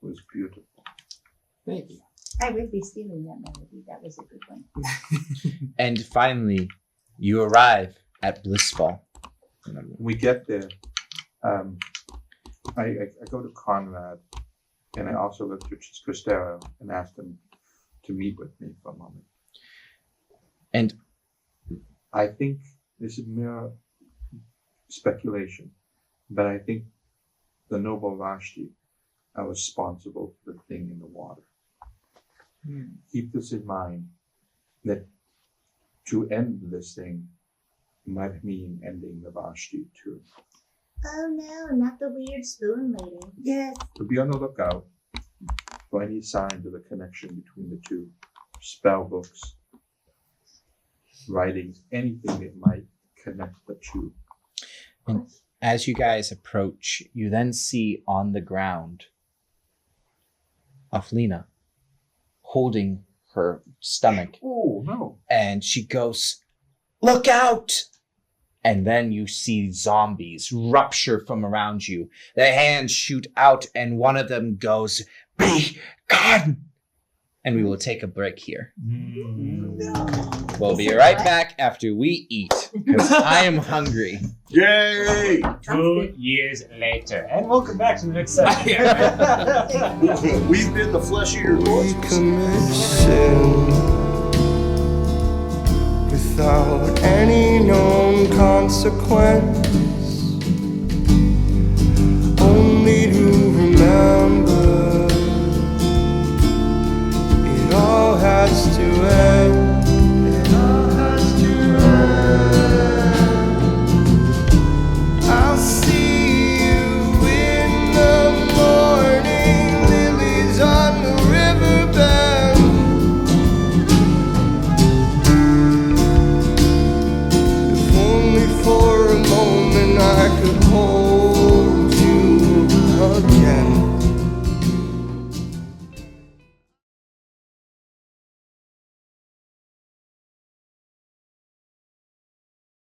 was beautiful. Thank you. I would be stealing that melody. That was a good one. And finally, you arrive at Blissfall. We get there. I go to Conrad, and I also go to Cristero and ask them to meet with me for a moment. And I think this is mere speculation, but I think the noble Vashti are responsible for the thing in the water. Keep this in mind, that to end this thing might mean ending the Vashti too. Oh no, not the weird spoon lady. Yes. So be on the lookout for any signs of a connection between the two. Spell books, writings, anything that might connect the two. And as you guys approach, you then see on the ground Aflina holding her stomach. Oh no. And she goes, "Look out!" And then you see zombies rupture from around you. Their hands shoot out, and one of them goes, "Be gone!" And we will take a break here. We'll be right back after we eat, because I am hungry. Yay! 2 years later. And welcome back to the next session. We've been the Flesh Eater We Lords. commit sin without any known consequence.